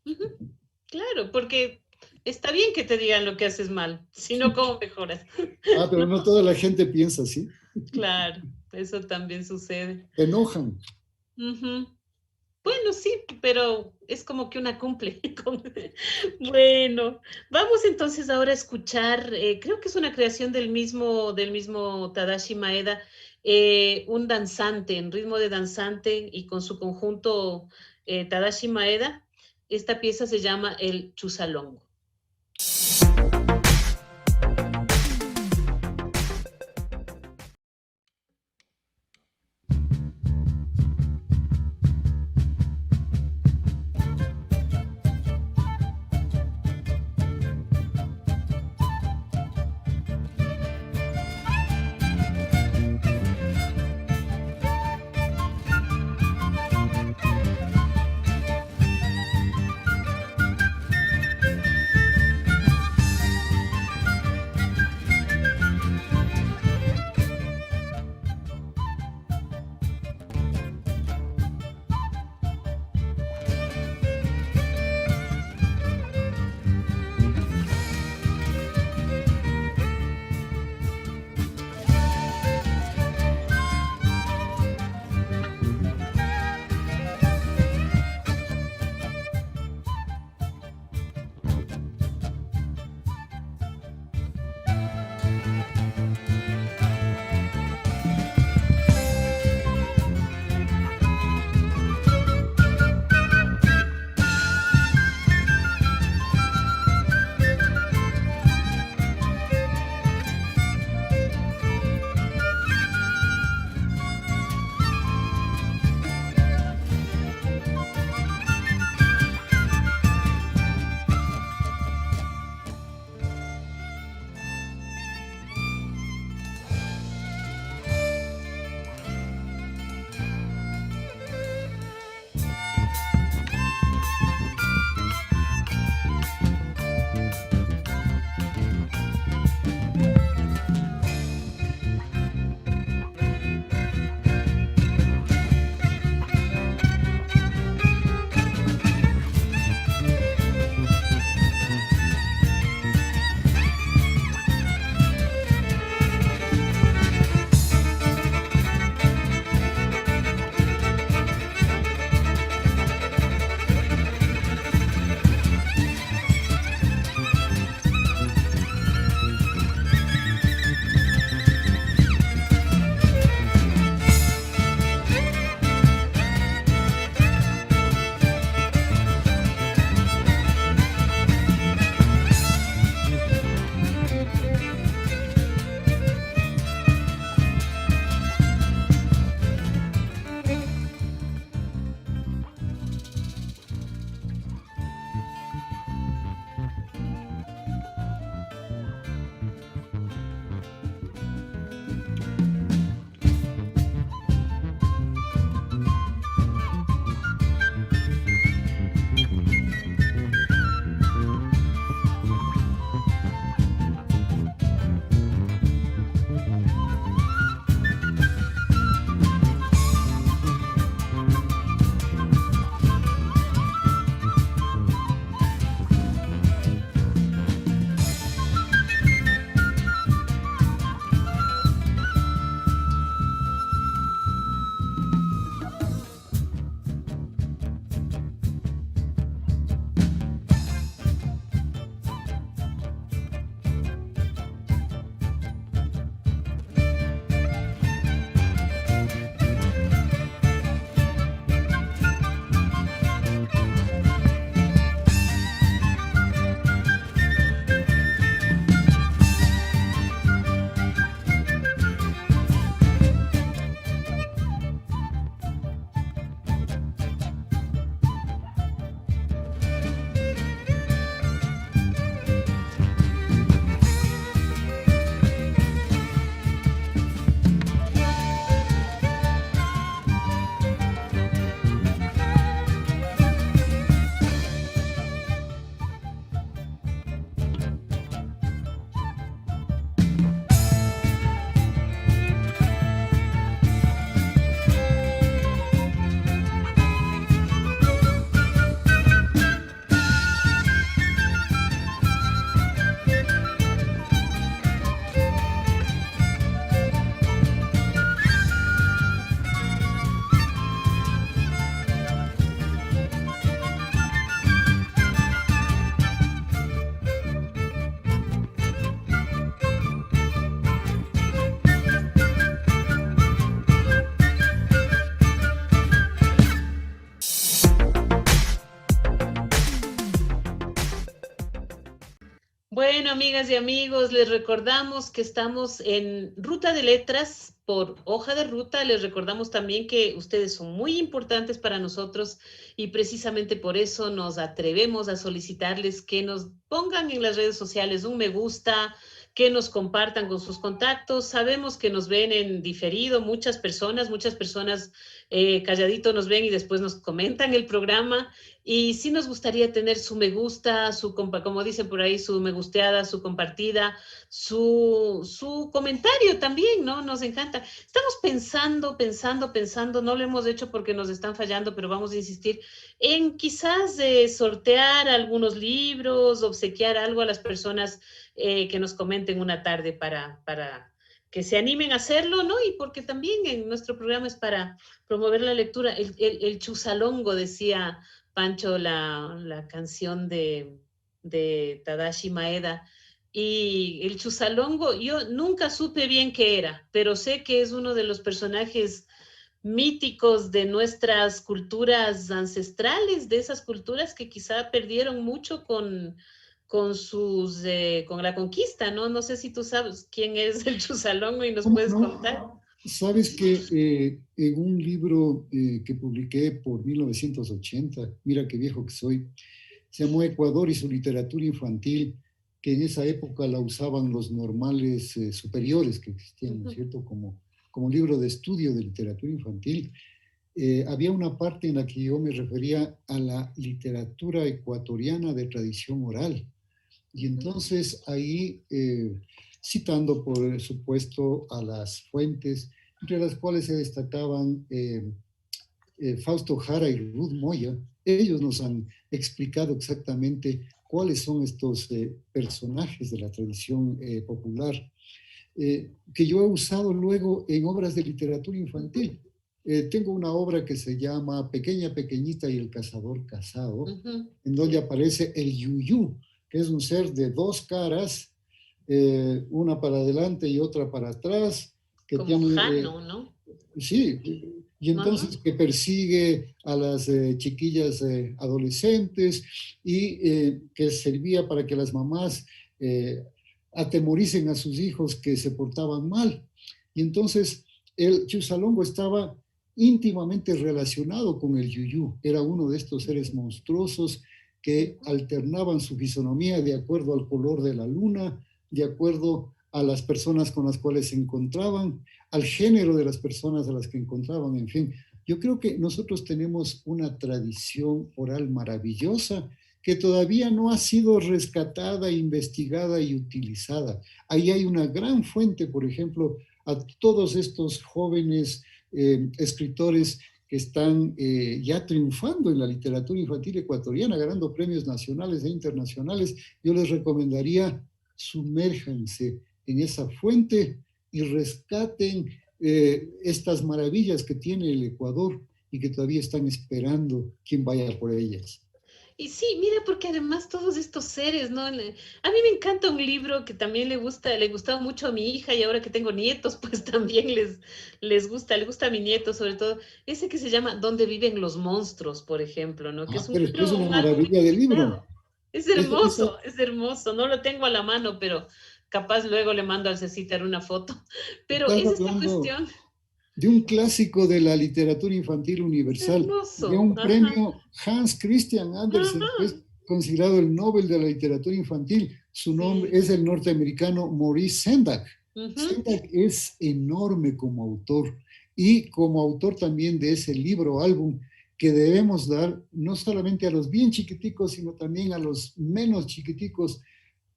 Claro, porque está bien que te digan lo que haces mal, sino cómo mejoras. Pero no toda la gente piensa así. Claro, eso también sucede. Se enojan. Bueno, sí, pero es como que una cumple. Bueno, vamos entonces ahora a escuchar, creo que es una creación del mismo Tadashi Maeda, un danzante, en ritmo de danzante y con su conjunto Tadashi Maeda. Esta pieza se llama el Chusalongo. amigas y amigos, les recordamos que estamos en Ruta de Letras por Hoja de Ruta. Les recordamos también que ustedes son muy importantes para nosotros y precisamente por eso nos atrevemos a solicitarles que nos pongan en las redes sociales un me gusta, que nos compartan con sus contactos. Sabemos que nos ven en diferido muchas personas calladito nos ven y después nos comentan el programa. Y sí nos gustaría tener su me gusta, como dicen por ahí, su me gusteada, su compartida, su comentario también, ¿no? Nos encanta. Estamos pensando, no lo hemos hecho porque nos están fallando, pero vamos a insistir en quizás sortear algunos libros, obsequiar algo a las personas que nos comenten una tarde para que se animen a hacerlo, ¿no? Y porque también en nuestro programa es para promover la lectura. El chusalongo, decía Pancho, la canción de Tadashi Maeda. Y el chusalongo, yo nunca supe bien qué era, pero sé que es uno de los personajes míticos de nuestras culturas ancestrales, de esas culturas que quizá perdieron mucho con la conquista, ¿no? No sé si tú sabes quién es el chusalongo y nos puedes contar. Sabes que en un libro que publiqué por 1980, mira qué viejo que soy, se llamó Ecuador y su literatura infantil, que en esa época la usaban los normales superiores que existían, ¿no es cierto? Como libro de estudio de literatura infantil. Había una parte en la que yo me refería a la literatura ecuatoriana de tradición oral. Y entonces ahí, citando por supuesto a las fuentes, entre las cuales se destacaban Fausto Jara y Ruth Moya, ellos nos han explicado exactamente cuáles son estos personajes de la tradición popular, que yo he usado luego en obras de literatura infantil. Tengo una obra que se llama Pequeña Pequeñita y el Cazador Casado, en donde aparece el Yuyú, que es un ser de dos caras, una para adelante y otra para atrás. Que como tiene, Jano, ¿no? Sí, y entonces que persigue a las chiquillas adolescentes y que servía para que las mamás atemoricen a sus hijos que se portaban mal. Y entonces el chusalongo estaba íntimamente relacionado con el yuyú. Era uno de estos seres monstruosos que alternaban su fisonomía de acuerdo al color de la luna, de acuerdo a las personas con las cuales se encontraban, al género de las personas a las que encontraban, en fin. Yo creo que nosotros tenemos una tradición oral maravillosa que todavía no ha sido rescatada, investigada y utilizada. Ahí hay una gran fuente, por ejemplo, a todos estos jóvenes escritores que están ya triunfando en la literatura infantil ecuatoriana, ganando premios nacionales e internacionales. Yo les recomendaría sumérjanse en esa fuente y rescaten estas maravillas que tiene el Ecuador y que todavía están esperando quien vaya por ellas. Y sí, mira, porque además todos estos seres, ¿no? A mí me encanta un libro que también le gustaba mucho a mi hija y ahora que tengo nietos, pues también le gusta a mi nieto sobre todo, ese que se llama ¿Dónde viven los monstruos?, por ejemplo, ¿no? Que es un pero libro es una maravilla de libro. Es hermoso, no lo tengo a la mano, pero capaz luego le mando al Cecitar una foto. Pero es esta cuestión de un clásico de la literatura infantil universal, hermoso. De un premio Hans Christian Andersen, que es considerado el Nobel de la literatura infantil. Su nombre es el norteamericano Maurice Sendak. Sendak es enorme como autor y como autor también de ese libro álbum que debemos dar no solamente a los bien chiquiticos, sino también a los menos chiquiticos,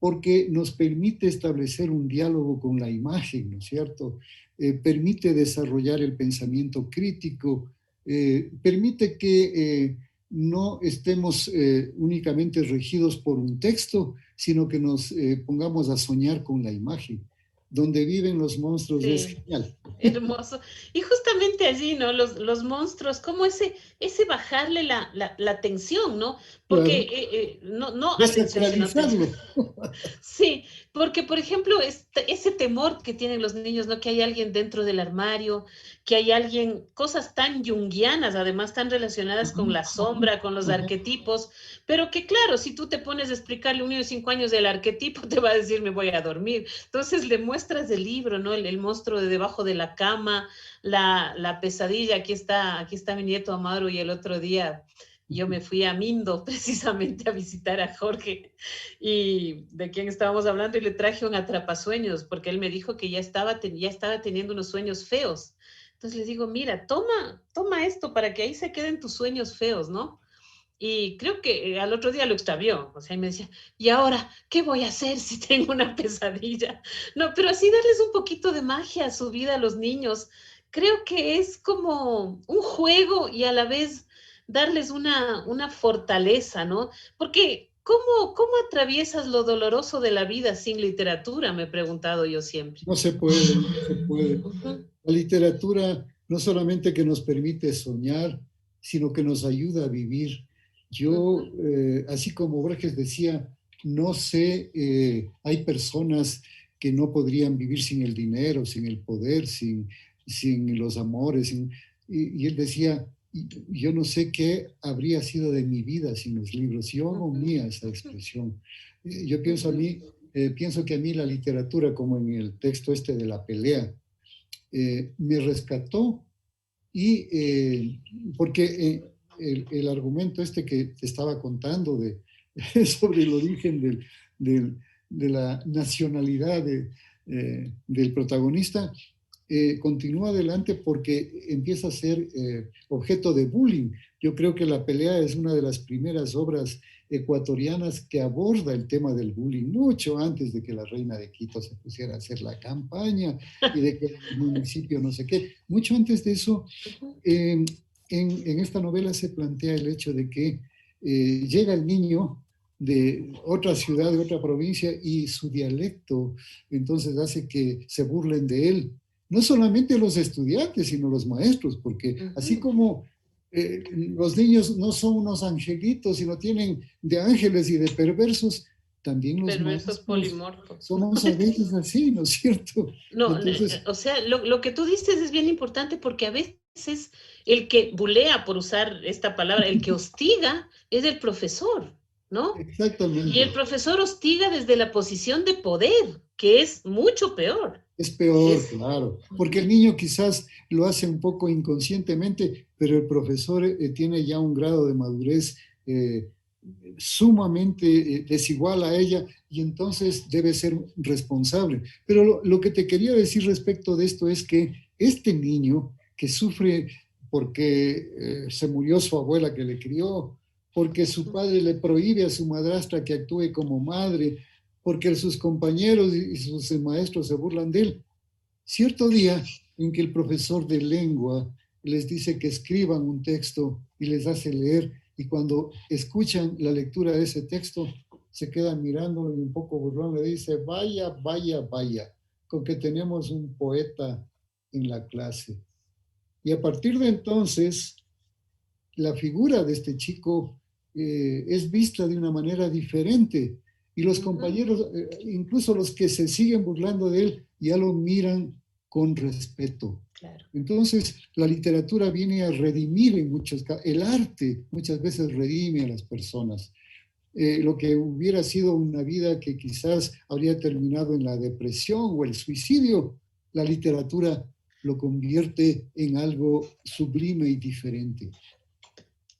porque nos permite establecer un diálogo con la imagen, ¿no es cierto? Permite desarrollar el pensamiento crítico, permite que no estemos únicamente regidos por un texto, sino que nos pongamos a soñar con la imagen. Donde viven los monstruos es genial. Hermoso. Y justamente allí, ¿no? Los monstruos, como ese bajarle la tensión, ¿no? Porque, Claro, no atención, sino atención. desacralizarlo. Sí, porque por ejemplo, ese temor que tienen los niños, ¿no? Que hay alguien dentro del armario, que hay alguien, cosas tan junguianas, además tan relacionadas Ajá, con la sombra, con los ajá. arquetipos, pero que claro, si tú te pones a explicarle a un niño de 5 años el arquetipo, te va a decir, me voy a dormir. Entonces le muestras el libro, ¿no? El monstruo de debajo de la cama, la pesadilla, aquí está mi nieto Amaro y el otro día yo me fui a Mindo precisamente a visitar a Jorge y de quién estábamos hablando y le traje un atrapasueños porque él me dijo que ya estaba teniendo unos sueños feos. Entonces le digo, mira, toma esto para que ahí se queden tus sueños feos, ¿no? Y creo que al otro día lo extravió, o sea, y me decía, ¿y ahora qué voy a hacer si tengo una pesadilla? No, pero así darles un poquito de magia a su vida a los niños, creo que es como un juego y a la vez darles una fortaleza, ¿no? Porque ¿cómo atraviesas lo doloroso de la vida sin literatura? Me he preguntado yo siempre. No se puede, no se puede. Ujú, La literatura no solamente que nos permite soñar, sino que nos ayuda a vivir. ujú, Yo, así como Borges decía, no sé, hay personas que no podrían vivir sin el dinero, sin el poder, sin los amores. Y él decía, yo no sé qué habría sido de mi vida sin los libros. Yo hago ujú, mía esa ujú, expresión. Yo pienso a ujú, mí, pienso que a mí la literatura, como en el texto este de La pelea, me rescató y porque el argumento este que te estaba contando sobre el origen de la nacionalidad del protagonista, continúa adelante porque empieza a ser objeto de bullying. Yo creo que La pelea es una de las primeras obras ecuatorianas que aborda el tema del bullying, mucho antes de que la reina de Quito se pusiera a hacer la campaña y de que el municipio no sé qué. Mucho antes de eso, ujú. eh, en esta novela se plantea el hecho de que llega el niño de otra ciudad, de otra provincia, y su dialecto entonces hace que se burlen de él. No solamente los estudiantes, sino los maestros, porque así Ujú. como los niños no son unos angelitos, sino tienen de ángeles y de perversos, también los Perversos maestros polimorfos. somos a veces así, ¿no es cierto? No, Entonces, o sea, lo que tú dices es bien importante porque a veces el que bulea, por usar esta palabra, el que hostiga es el profesor, ¿no? Y el exactamente. profesor hostiga desde la posición de poder, que es mucho peor. Es peor, Es, claro, porque el niño quizás lo hace un poco inconscientemente, pero el profesor tiene ya un grado de madurez eh, sumamente desigual a ella y entonces debe ser responsable. Pero lo que te quería decir respecto de esto es que este niño que sufre porque se murió su abuela que le crió, porque su padre le prohíbe a su madrastra que actúe como madre, porque sus compañeros y sus maestros se burlan de él. Cierto día en que el profesor de lengua les dice que escriban un texto y les hace leer, y cuando escuchan la lectura de ese texto, se quedan mirándolo y un poco burlón le dice, vaya, vaya, vaya, con que tenemos un poeta en la clase. Y a partir de entonces, la figura de este chico es vista de una manera diferente y los ujú, compañeros, incluso los que se siguen burlando de él, ya lo miran con respeto. claro. Entonces, la literatura viene a redimir en muchos casos, el arte muchas veces redime a las personas. Lo que hubiera sido una vida que quizás habría terminado en la depresión o el suicidio, la literatura lo convierte en algo sublime y diferente.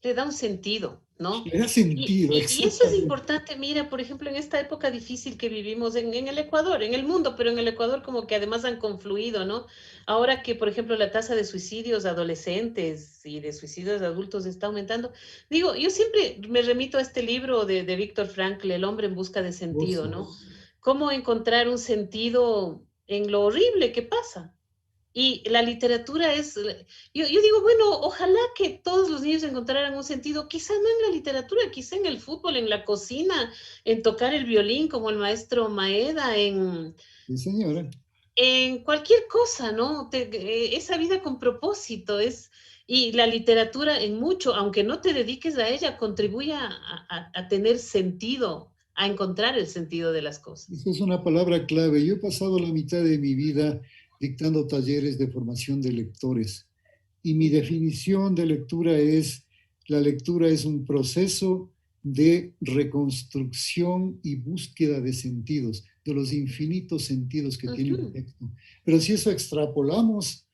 Le da un sentido, ¿no? Le da Y, sentido, y, y eso es exactamente. importante, mira, por ejemplo, en esta época difícil que vivimos en el Ecuador, en el mundo, pero en el Ecuador como que además han confluido, ¿no? Ahora que, por ejemplo, la tasa de suicidios adolescentes y de suicidios de adultos está aumentando. Digo, yo siempre me remito a este libro de Víctor Frankl, El hombre en busca de Oh, sentido, sí. ¿no? Cómo encontrar un sentido en lo horrible que pasa. Y la literatura es, yo digo, bueno, ojalá que todos los niños encontraran un sentido, quizá no en la literatura, quizá en el fútbol, en la cocina, en tocar el violín como el maestro Maeda, Sí, señora. en cualquier cosa, ¿no? Esa vida con propósito y la literatura en mucho, aunque no te dediques a ella, contribuye a tener sentido, a encontrar el sentido de las cosas. Esa es una palabra clave. Yo he pasado la mitad de mi vida dictando talleres de formación de lectores y mi definición de lectura es, la lectura es un proceso de reconstrucción y búsqueda de sentidos, de los infinitos sentidos que tiene un texto. Pero si eso extrapolamos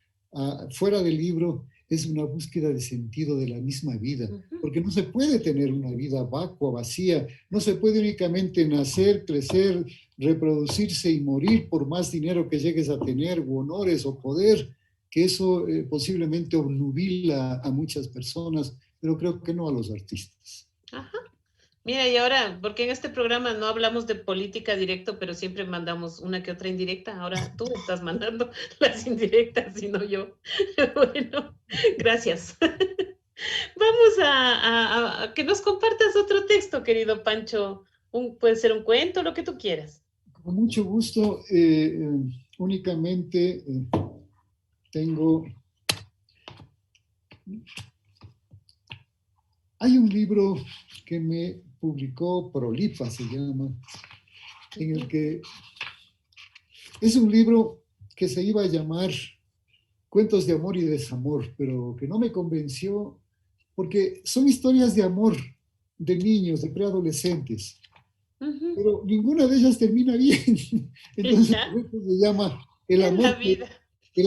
fuera del libro, es una búsqueda de sentido de la misma vida, porque no se puede tener una vida vacua, vacía, no se puede únicamente nacer, crecer, reproducirse y morir por más dinero que llegues a tener, o honores o poder, que eso posiblemente obnubila a muchas personas, pero creo que no a los artistas. Ajá. Mira, y ahora, porque en este programa no hablamos de política directo, pero siempre mandamos una que otra indirecta, ahora tú estás mandando las indirectas y no yo. Bueno, gracias. Vamos a que nos compartas otro texto, querido Pancho. Puede ser un cuento, lo que tú quieras. Con mucho gusto, únicamente tengo... Hay un libro que me publicó Prolifa, se llama, en el que es un libro que se iba a llamar Cuentos de amor y desamor, pero que no me convenció porque son historias de amor de niños, de preadolescentes, pero ninguna de ellas termina bien. Entonces, se llama El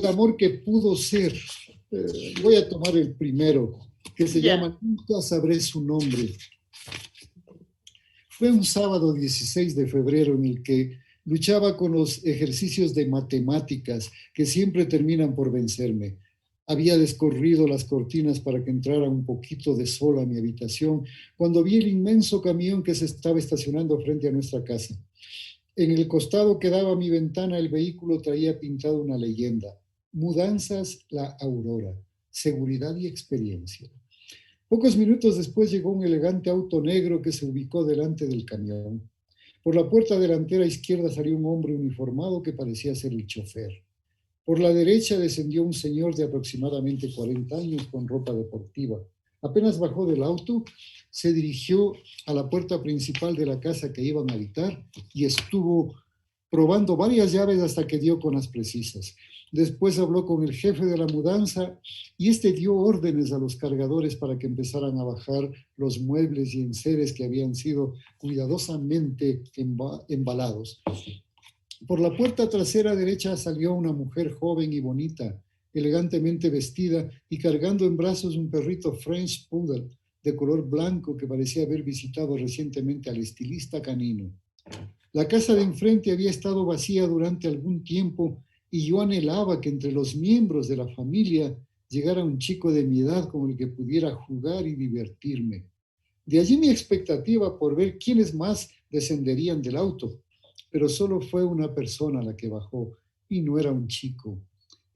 amor que pudo ser. Voy a tomar el primero, que se llama Nunca sabré su nombre. Fue un sábado 16 de febrero en el que luchaba con los ejercicios de matemáticas que siempre terminan por vencerme. Había descorrido las cortinas para que entrara un poquito de sol a mi habitación cuando vi el inmenso camión que se estaba estacionando frente a nuestra casa. En el costado que daba a mi ventana el vehículo traía pintado una leyenda: Mudanzas La Aurora, seguridad y experiencia. Pocos minutos después llegó un elegante auto negro que se ubicó delante del camión. Por la puerta delantera izquierda salió un hombre uniformado que parecía ser el chofer. Por la derecha descendió un señor de aproximadamente 40 años con ropa deportiva. Apenas bajó del auto, se dirigió a la puerta principal de la casa que iban a habitar y estuvo probando varias llaves hasta que dio con las precisas. Después habló con el jefe de la mudanza y este dio órdenes a los cargadores para que empezaran a bajar los muebles y enseres que habían sido cuidadosamente embalados. Por la puerta trasera derecha salió una mujer joven y bonita, elegantemente vestida y cargando en brazos un perrito French Poodle de color blanco que parecía haber visitado recientemente al estilista canino. La casa de enfrente había estado vacía durante algún tiempo y yo anhelaba que entre los miembros de la familia llegara un chico de mi edad con el que pudiera jugar y divertirme. De allí mi expectativa por ver quiénes más descenderían del auto, pero solo fue una persona la que bajó y no era un chico.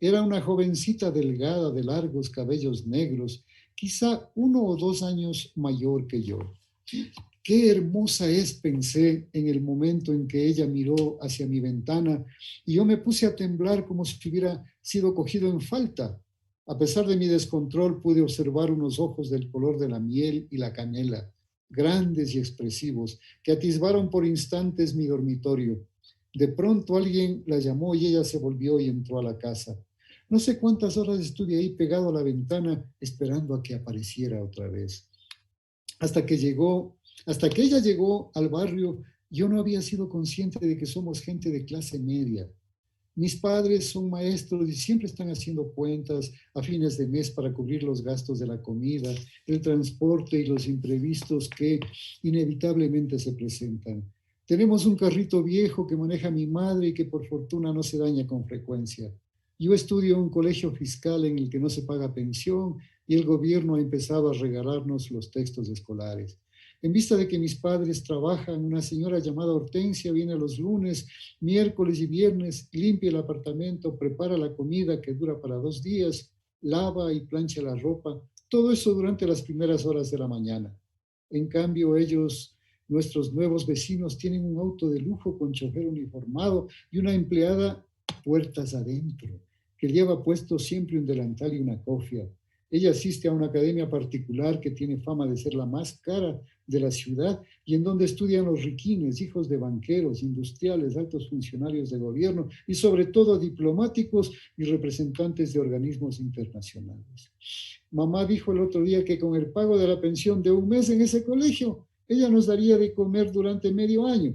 Era una jovencita delgada de largos cabellos negros, quizá 1 o 2 años mayor que yo. Qué hermosa es, pensé en el momento en que ella miró hacia mi ventana y yo me puse a temblar como si hubiera sido cogido en falta. A pesar de mi descontrol pude observar unos ojos del color de la miel y la canela, grandes y expresivos, que atisbaron por instantes mi dormitorio. De pronto alguien la llamó y ella se volvió y entró a la casa. No sé cuántas horas estuve ahí pegado a la ventana esperando a que apareciera otra vez. Hasta que ella llegó al barrio, yo no había sido consciente de que somos gente de clase media. Mis padres son maestros y siempre están haciendo cuentas a fines de mes para cubrir los gastos de la comida, el transporte y los imprevistos que inevitablemente se presentan. Tenemos un carrito viejo que maneja mi madre y que por fortuna no se daña con frecuencia. Yo estudio en un colegio fiscal en el que no se paga pensión y el gobierno ha empezado a regalarnos los textos escolares. En vista de que mis padres trabajan, una señora llamada Hortensia viene los lunes, miércoles y viernes, limpia el apartamento, prepara la comida que dura para 2 días, lava y plancha la ropa, todo eso durante las primeras horas de la mañana. En cambio, nuestros nuevos vecinos, tienen un auto de lujo con chofer uniformado y una empleada puertas adentro, que lleva puesto siempre un delantal y una cofia. Ella asiste a una academia particular que tiene fama de ser la más cara de la ciudad y en donde estudian los riquines, hijos de banqueros, industriales, altos funcionarios de gobierno y sobre todo diplomáticos y representantes de organismos internacionales. Mamá dijo el otro día que con el pago de la pensión de un mes en ese colegio, ella nos daría de comer durante medio año.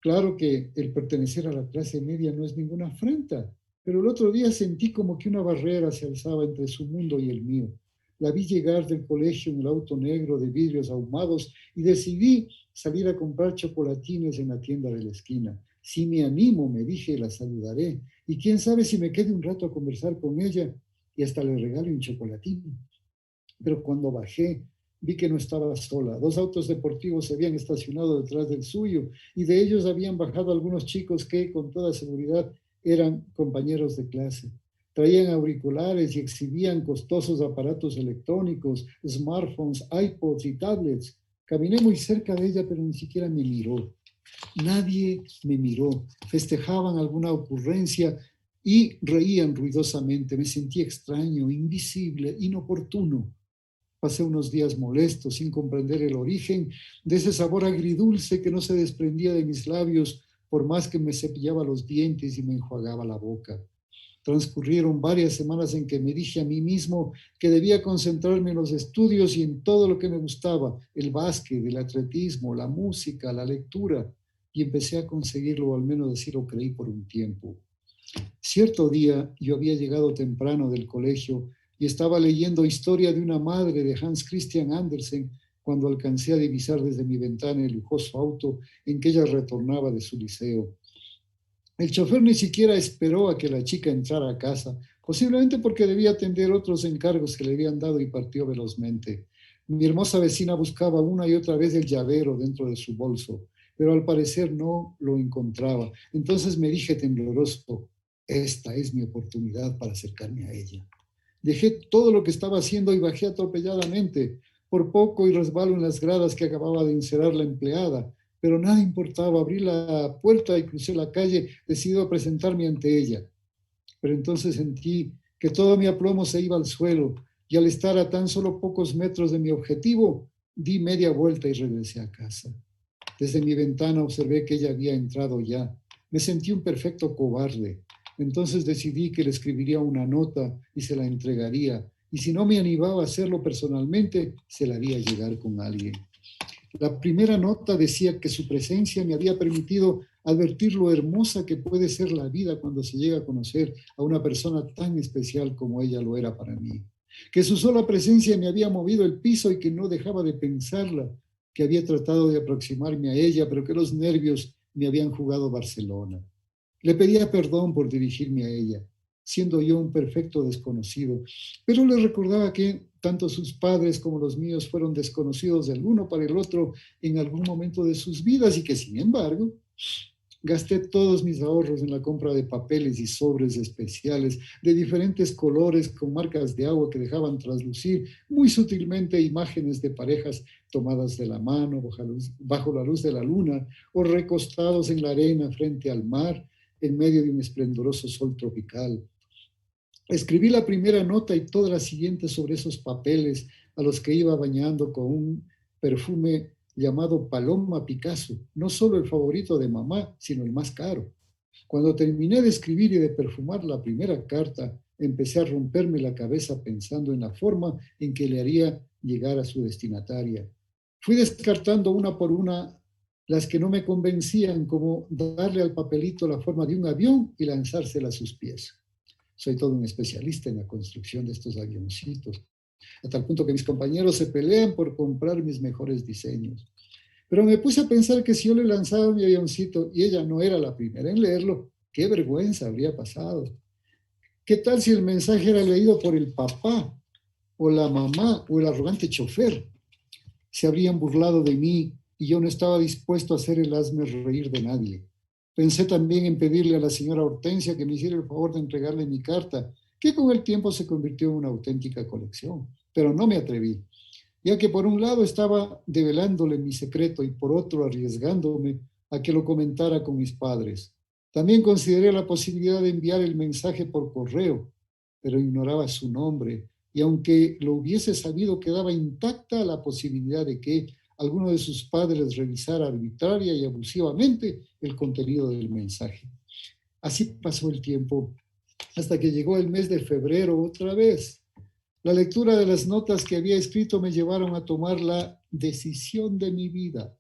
Claro que el pertenecer a la clase media no es ninguna afrenta, pero el otro día sentí como que una barrera se alzaba entre su mundo y el mío. La vi llegar del colegio en el auto negro de vidrios ahumados y decidí salir a comprar chocolatines en la tienda de la esquina. Si me animo, me dije, la saludaré. Y quién sabe si me quede un rato a conversar con ella y hasta le regale un chocolatín. Pero cuando bajé, vi que no estaba sola. 2 autos deportivos se habían estacionado detrás del suyo y de ellos habían bajado algunos chicos que, con toda seguridad, eran compañeros de clase. Traían auriculares y exhibían costosos aparatos electrónicos, smartphones, iPods y tablets. Caminé muy cerca de ella, pero ni siquiera me miró. Nadie me miró. Festejaban alguna ocurrencia y reían ruidosamente. Me sentí extraño, invisible, inoportuno. Pasé unos días molestos, sin comprender el origen de ese sabor agridulce que no se desprendía de mis labios por más que me cepillaba los dientes y me enjuagaba la boca. Transcurrieron varias semanas en que me dije a mí mismo que debía concentrarme en los estudios y en todo lo que me gustaba, el básquet, el atletismo, la música, la lectura, y empecé a conseguirlo, o al menos así lo creí por un tiempo. Cierto día yo había llegado temprano del colegio y estaba leyendo Historia de una madre de Hans Christian Andersen cuando alcancé a divisar desde mi ventana el lujoso auto en que ella retornaba de su liceo. El chofer ni siquiera esperó a que la chica entrara a casa, posiblemente porque debía atender otros encargos que le habían dado y partió velozmente. Mi hermosa vecina buscaba una y otra vez el llavero dentro de su bolso, pero al parecer no lo encontraba. Entonces me dije tembloroso, esta es mi oportunidad para acercarme a ella. Dejé todo lo que estaba haciendo y bajé atropelladamente. Por poco y resbalo en las gradas que acababa de encerar la empleada, pero nada importaba. Abrí la puerta y crucé la calle, decidido a presentarme ante ella. Pero entonces sentí que todo mi aplomo se iba al suelo y al estar a tan solo pocos metros de mi objetivo, di media vuelta y regresé a casa. Desde mi ventana observé que ella había entrado ya. Me sentí un perfecto cobarde. Entonces decidí que le escribiría una nota y se la entregaría. Y si no me animaba a hacerlo personalmente, se la haría llegar con alguien. La primera nota decía que su presencia me había permitido advertir lo hermosa que puede ser la vida cuando se llega a conocer a una persona tan especial como ella lo era para mí. Que su sola presencia me había movido el piso y que no dejaba de pensarla, que había tratado de aproximarme a ella, pero que los nervios me habían jugado Barcelona. Le pedía perdón por dirigirme a ella, siendo yo un perfecto desconocido, pero le recordaba que tanto sus padres como los míos fueron desconocidos del uno para el otro en algún momento de sus vidas y que, sin embargo, gasté todos mis ahorros en la compra de papeles y sobres especiales de diferentes colores con marcas de agua que dejaban traslucir muy sutilmente imágenes de parejas tomadas de la mano bajo la luz de la luna o recostados en la arena frente al mar en medio de un esplendoroso sol tropical. Escribí la primera nota y todas las siguientes sobre esos papeles a los que iba bañando con un perfume llamado Paloma Picasso, no solo el favorito de mamá, sino el más caro. Cuando terminé de escribir y de perfumar la primera carta, empecé a romperme la cabeza pensando en la forma en que le haría llegar a su destinataria. Fui descartando una por una las que no me convencían, como darle al papelito la forma de un avión y lanzársela a sus pies. Soy todo un especialista en la construcción de estos avioncitos, a tal punto que mis compañeros se pelean por comprar mis mejores diseños. Pero me puse a pensar que si yo le lanzaba mi avioncito y ella no era la primera en leerlo, qué vergüenza habría pasado. ¿Qué tal si el mensaje era leído por el papá, o la mamá, o el arrogante chofer? Se habrían burlado de mí y yo no estaba dispuesto a hacer el hazme reír de nadie. Pensé también en pedirle a la señora Hortensia que me hiciera el favor de entregarle mi carta, que con el tiempo se convirtió en una auténtica colección, pero no me atreví, ya que por un lado estaba develándole mi secreto y por otro arriesgándome a que lo comentara con mis padres. También consideré la posibilidad de enviar el mensaje por correo, pero ignoraba su nombre, y aunque lo hubiese sabido, quedaba intacta la posibilidad de que alguno de sus padres revisara arbitraria y abusivamente el contenido del mensaje. Así pasó el tiempo, hasta que llegó el mes de febrero otra vez. La lectura de las notas que había escrito me llevaron a tomar la decisión de mi vida.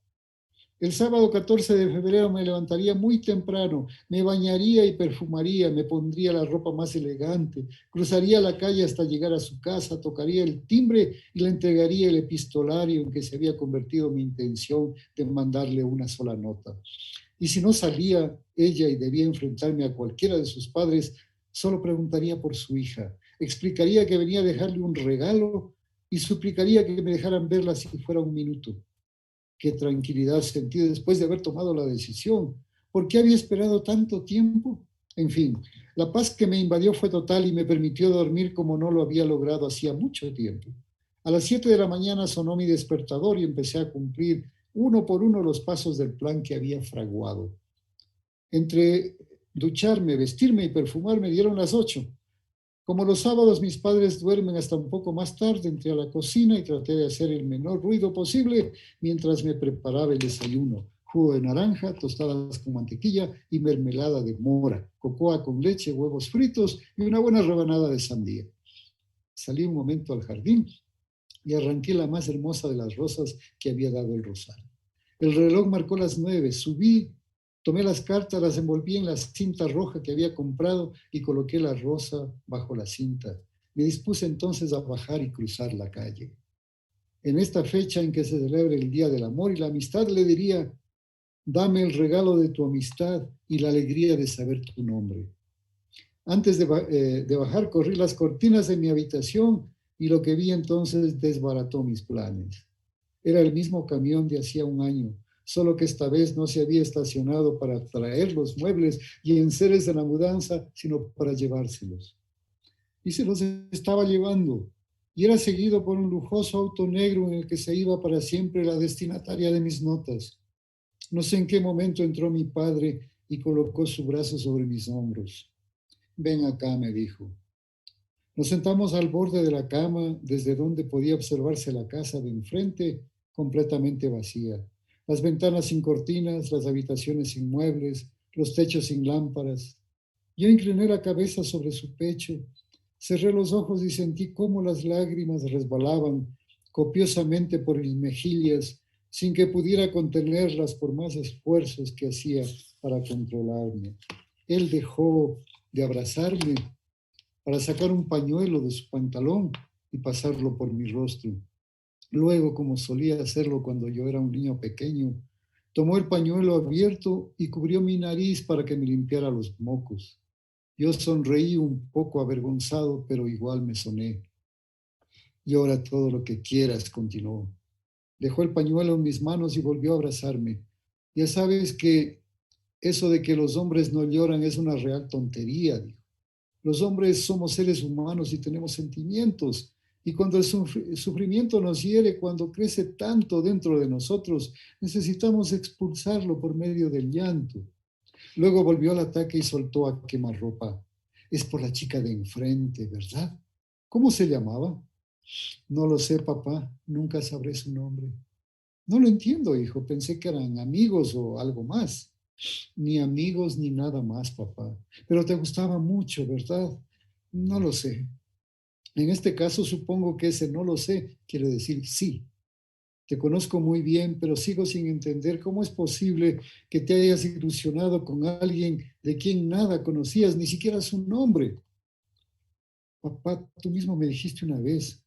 El sábado 14 de febrero me levantaría muy temprano, me bañaría y perfumaría, me pondría la ropa más elegante, cruzaría la calle hasta llegar a su casa, tocaría el timbre y le entregaría el epistolario en que se había convertido mi intención de mandarle una sola nota. Y si no salía ella y debía enfrentarme a cualquiera de sus padres, solo preguntaría por su hija, explicaría que venía a dejarle un regalo y suplicaría que me dejaran verla si fuera un minuto. Qué tranquilidad sentí después de haber tomado la decisión. ¿Por qué había esperado tanto tiempo? En fin, la paz que me invadió fue total y me permitió dormir como no lo había logrado hacía mucho tiempo. A las 7 de la mañana sonó mi despertador y empecé a cumplir uno por uno los pasos del plan que había fraguado. Entre ducharme, vestirme y perfumarme dieron las 8. Como los sábados mis padres duermen hasta un poco más tarde, entré a la cocina y traté de hacer el menor ruido posible mientras me preparaba el desayuno. Jugo de naranja, tostadas con mantequilla y mermelada de mora, cocoa con leche, huevos fritos y una buena rebanada de sandía. Salí un momento al jardín y arranqué la más hermosa de las rosas que había dado el rosario. El reloj marcó las 9, subí, tomé las cartas, las envolví en la cinta roja que había comprado y coloqué la rosa bajo la cinta. Me dispuse entonces a bajar y cruzar la calle. En esta fecha en que se celebra el Día del Amor y la Amistad, le diría, dame el regalo de tu amistad y la alegría de saber tu nombre. Antes de bajar, corrí las cortinas de mi habitación y lo que vi entonces desbarató mis planes. Era el mismo camión de hacía un año, solo que esta vez no se había estacionado para traer los muebles y enseres de la mudanza, sino para llevárselos. Y se los estaba llevando, y era seguido por un lujoso auto negro en el que se iba para siempre la destinataria de mis notas. No sé en qué momento entró mi padre y colocó su brazo sobre mis hombros. Ven acá, me dijo. Nos sentamos al borde de la cama, desde donde podía observarse la casa de enfrente, completamente vacía. Las ventanas sin cortinas, las habitaciones sin muebles, los techos sin lámparas. Yo incliné la cabeza sobre su pecho, cerré los ojos y sentí cómo las lágrimas resbalaban copiosamente por mis mejillas, sin que pudiera contenerlas por más esfuerzos que hacía para controlarme. Él dejó de abrazarme para sacar un pañuelo de su pantalón y pasarlo por mi rostro. Luego, como solía hacerlo cuando yo era un niño pequeño, tomó el pañuelo abierto y cubrió mi nariz para que me limpiara los mocos. Yo sonreí un poco avergonzado, pero igual me soné. Llora todo lo que quieras, continuó. Dejó el pañuelo en mis manos y volvió a abrazarme. Ya sabes que eso de que los hombres no lloran es una real tontería, dijo. Los hombres somos seres humanos y tenemos sentimientos. Y cuando el sufrimiento nos hiere, cuando crece tanto dentro de nosotros, necesitamos expulsarlo por medio del llanto. Luego volvió al ataque y soltó a quemarropa. Es por la chica de enfrente, ¿verdad? ¿Cómo se llamaba? No lo sé, papá. Nunca sabré su nombre. No lo entiendo, hijo. Pensé que eran amigos o algo más. Ni amigos ni nada más, papá. Pero te gustaba mucho, ¿verdad? No lo sé. En este caso supongo que ese no lo sé quiere decir sí. Te conozco muy bien, pero sigo sin entender cómo es posible que te hayas ilusionado con alguien de quien nada conocías, ni siquiera su nombre. Papá, tú mismo me dijiste una vez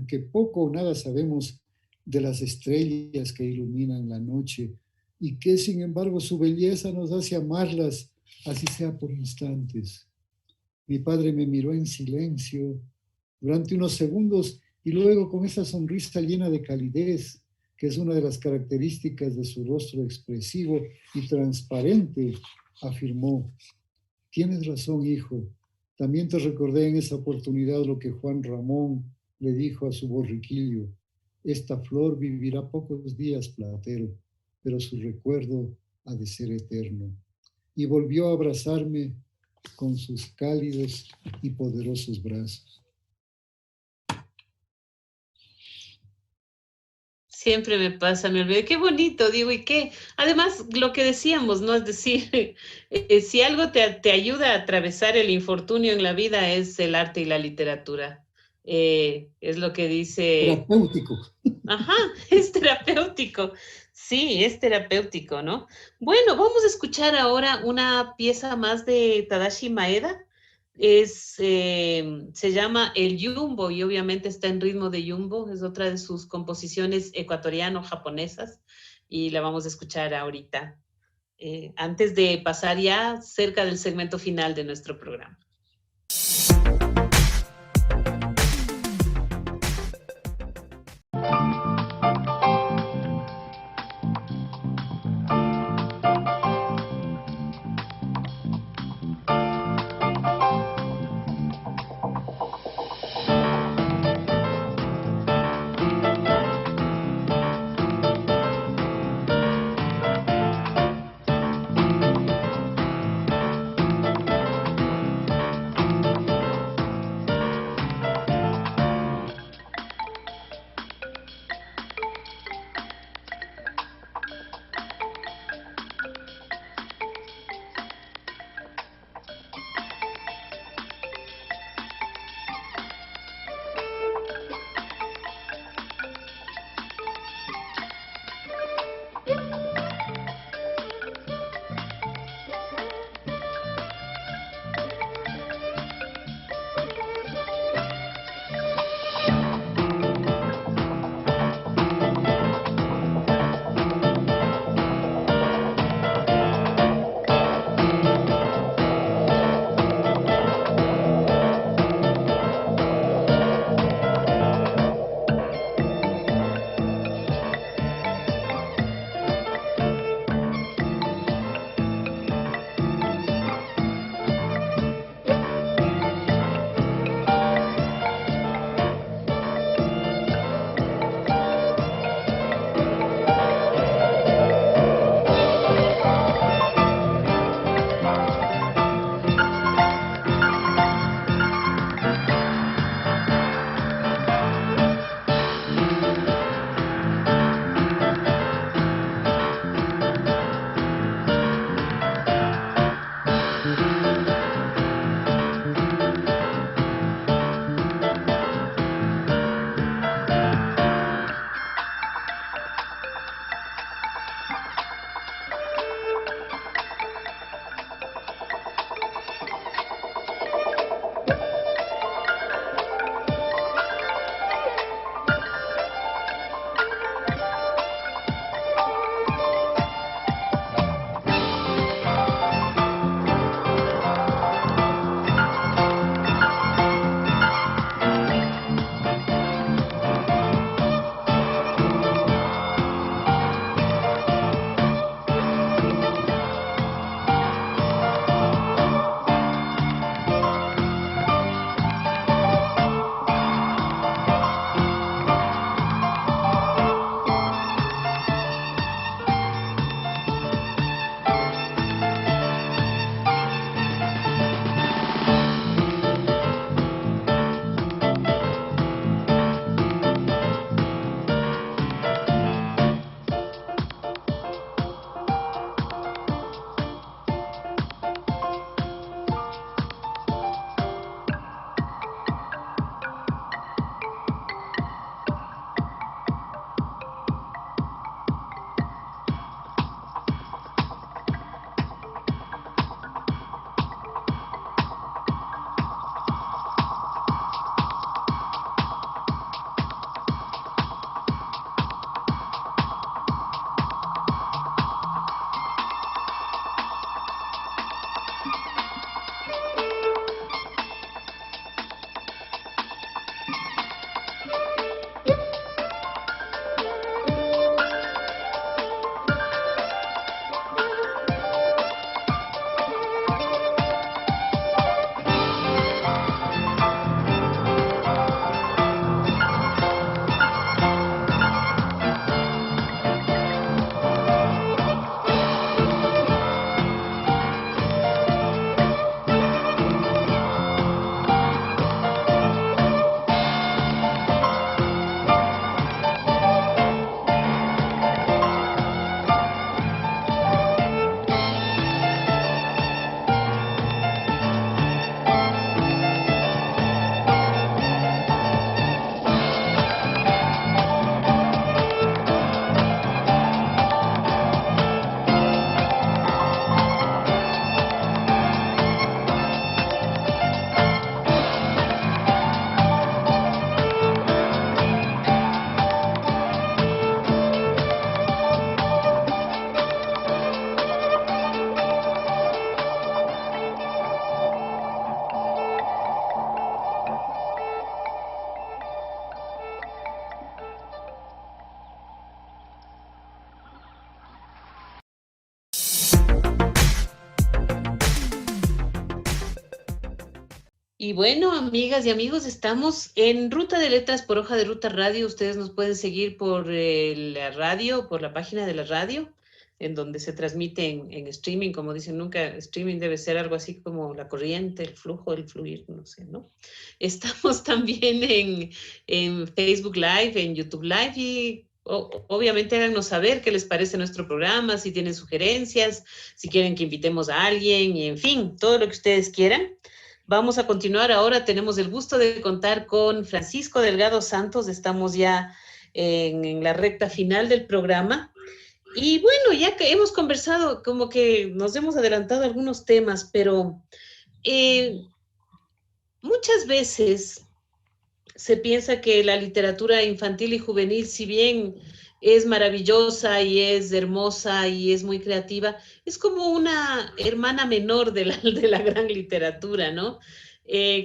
que poco o nada sabemos de las estrellas que iluminan la noche y que sin embargo su belleza nos hace amarlas, así sea por instantes. Mi padre me miró en silencio durante unos segundos y luego con esa sonrisa llena de calidez, que es una de las características de su rostro expresivo y transparente, afirmó, tienes razón, hijo. También te recordé en esa oportunidad lo que Juan Ramón le dijo a su borriquillo. Esta flor vivirá pocos días, Platero, pero su recuerdo ha de ser eterno. y volvió a abrazarme con sus cálidos y poderosos brazos. Siempre me pasa, me olvidé. Qué bonito, digo, y qué. Además, lo que decíamos, ¿no? Es decir, si algo te ayuda a atravesar el infortunio en la vida es el arte y la literatura. Es lo que dice. Terapéutico. Ajá, es terapéutico. Sí, es terapéutico, ¿no? Bueno, vamos a escuchar ahora una pieza más de Tadashi Maeda. Se llama El Yumbo y obviamente está en ritmo de Yumbo. Es otra de sus composiciones ecuatoriano-japonesas y la vamos a escuchar ahorita, antes de pasar ya cerca del segmento final de nuestro programa. Y bueno, amigas y amigos, estamos en Ruta de Letras por Hoja de Ruta Radio. Ustedes nos pueden seguir por la radio, por la página de la radio, en donde se transmite en streaming, como dicen nunca, streaming debe ser algo así como la corriente, el flujo, el fluir, no sé, ¿no? Estamos también en Facebook Live, en YouTube Live y obviamente háganos saber qué les parece nuestro programa, si tienen sugerencias, si quieren que invitemos a alguien, y en fin, todo lo que ustedes quieran. Vamos a continuar ahora. Tenemos el gusto de contar con Francisco Delgado Santos. Estamos ya en la recta final del programa. Y bueno, ya que hemos conversado, como que nos hemos adelantado algunos temas, pero muchas veces se piensa que la literatura infantil y juvenil, si bien es maravillosa y es hermosa y es muy creativa, es como una hermana menor de la gran literatura, ¿no?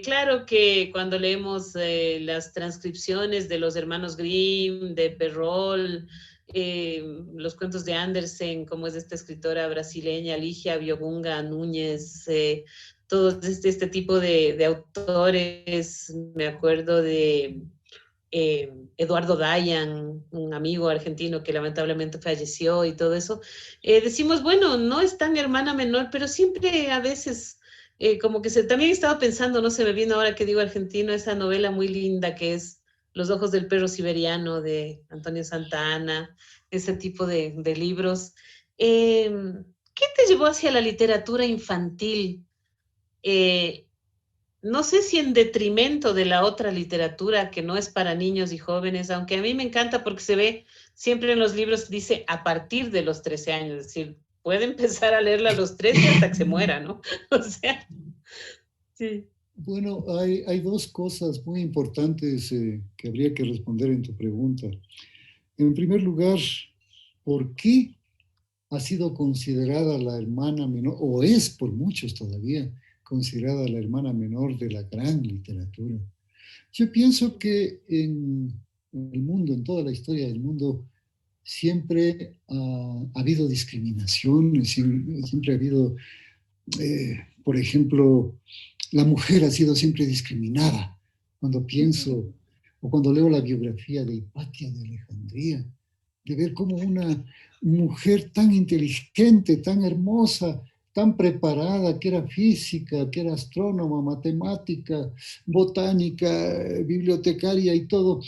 Claro que cuando leemos las transcripciones de los hermanos Grimm, de Perrault, los cuentos de Andersen, como es esta escritora brasileña, Ligia Biogunga Núñez, todo este tipo de autores, me acuerdo de Eduardo Dayan, un amigo argentino que lamentablemente falleció y todo eso, decimos, bueno, no es tan hermana menor, pero siempre a veces, como que también estaba pensando, no se me vino ahora que digo argentino, esa novela muy linda que es Los ojos del perro siberiano de Antonio Santana, ese tipo de libros. ¿Qué te llevó hacia la literatura infantil? Eh, no sé si en detrimento de la otra literatura que no es para niños y jóvenes, aunque a mí me encanta porque se ve siempre en los libros, dice a partir de los 13 años, es decir, puede empezar a leerla a los 13 hasta que se muera, ¿no? O sea, sí. Bueno, hay dos cosas muy importantes que habría que responder en tu pregunta. En primer lugar, ¿por qué ha sido considerada la hermana menor, o es por muchos todavía, considerada la hermana menor de la gran literatura? Yo pienso que en el mundo, en toda la historia del mundo, siempre ha habido discriminación, siempre ha habido, por ejemplo, la mujer ha sido siempre discriminada. Cuando pienso o cuando leo la biografía de Hipatia de Alejandría, de ver cómo una mujer tan inteligente, tan hermosa, tan preparada, que era física, que era astrónoma, matemática, botánica, bibliotecaria y todo,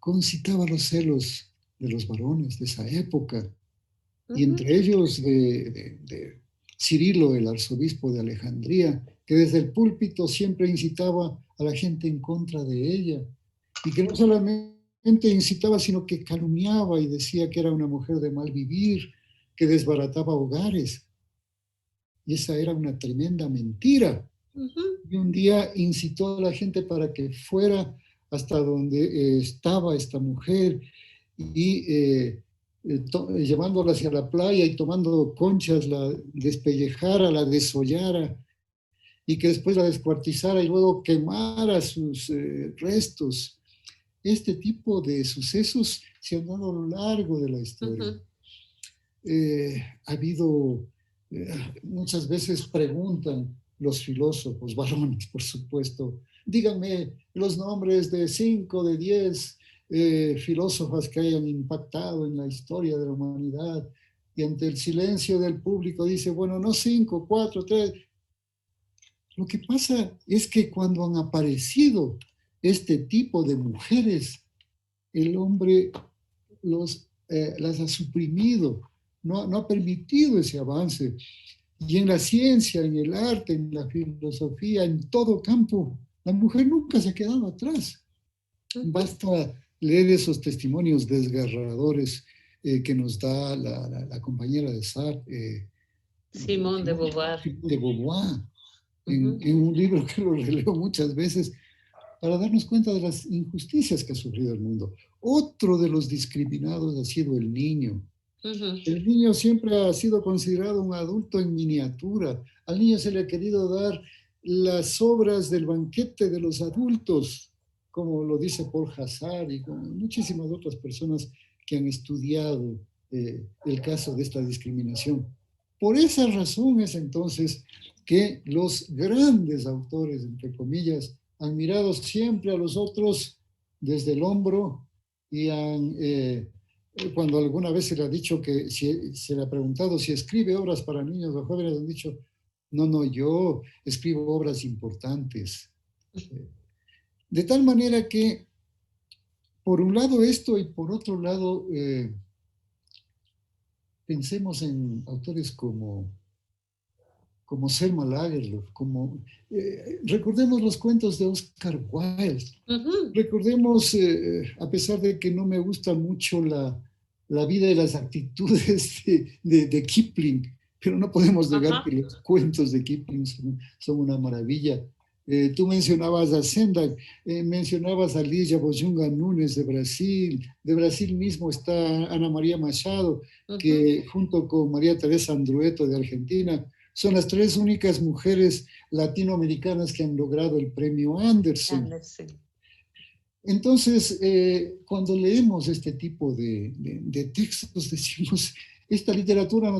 concitaba los celos de los varones de esa época, y entre ellos de Cirilo, el arzobispo de Alejandría, que desde el púlpito siempre incitaba a la gente en contra de ella, y que no solamente incitaba, sino que calumniaba y decía que era una mujer de mal vivir, que desbarataba hogares. Y esa era una tremenda mentira. Y un día incitó a la gente para que fuera hasta donde estaba esta mujer y llevándola hacia la playa y tomando conchas, la despellejara, la desollara y que después la descuartizara y luego quemara sus restos. Este tipo de sucesos se han dado a lo largo de la historia. Ha habido, muchas veces preguntan los filósofos, varones por supuesto, díganme los nombres de 5, de 10 filósofas que hayan impactado en la historia de la humanidad, y ante el silencio del público dice, bueno, no 5, 4, 3. Lo que pasa es que cuando han aparecido este tipo de mujeres, el hombre las ha suprimido, no ha permitido ese avance. Y en la ciencia, en el arte, en la filosofía, en todo campo, la mujer nunca se ha quedado atrás. Basta leer esos testimonios desgarradores que nos da la compañera de Sartre, Simone de Beauvoir. De Beauvoir, en un libro que lo releo muchas veces, para darnos cuenta de las injusticias que ha sufrido el mundo. Otro de los discriminados ha sido el niño. El niño siempre ha sido considerado un adulto en miniatura. Al niño se le ha querido dar las obras del banquete de los adultos, como lo dice Paul Hazard y como muchísimas otras personas que han estudiado el caso de esta discriminación. Por esa razón es entonces que los grandes autores, entre comillas, han mirado siempre a los otros desde el hombro y han, cuando alguna vez se le ha dicho que, se le ha preguntado si escribe obras para niños o jóvenes, han dicho, no, no, yo escribo obras importantes. De tal manera que, por un lado esto y por otro lado, pensemos en autores como Selma Lagerlöf, recordemos los cuentos de Oscar Wilde, recordemos, a pesar de que no me gusta mucho la vida y las actitudes de Kipling, pero no podemos negar que los cuentos de Kipling son una maravilla. Tú mencionabas a Sendak, mencionabas a Lígia Boyunga Núñez de Brasil mismo está Ana María Machado, que junto con María Teresa Andrueto de Argentina, son las 3 únicas mujeres latinoamericanas que han logrado el premio Anderson. Entonces, cuando leemos este tipo de textos, decimos, esta literatura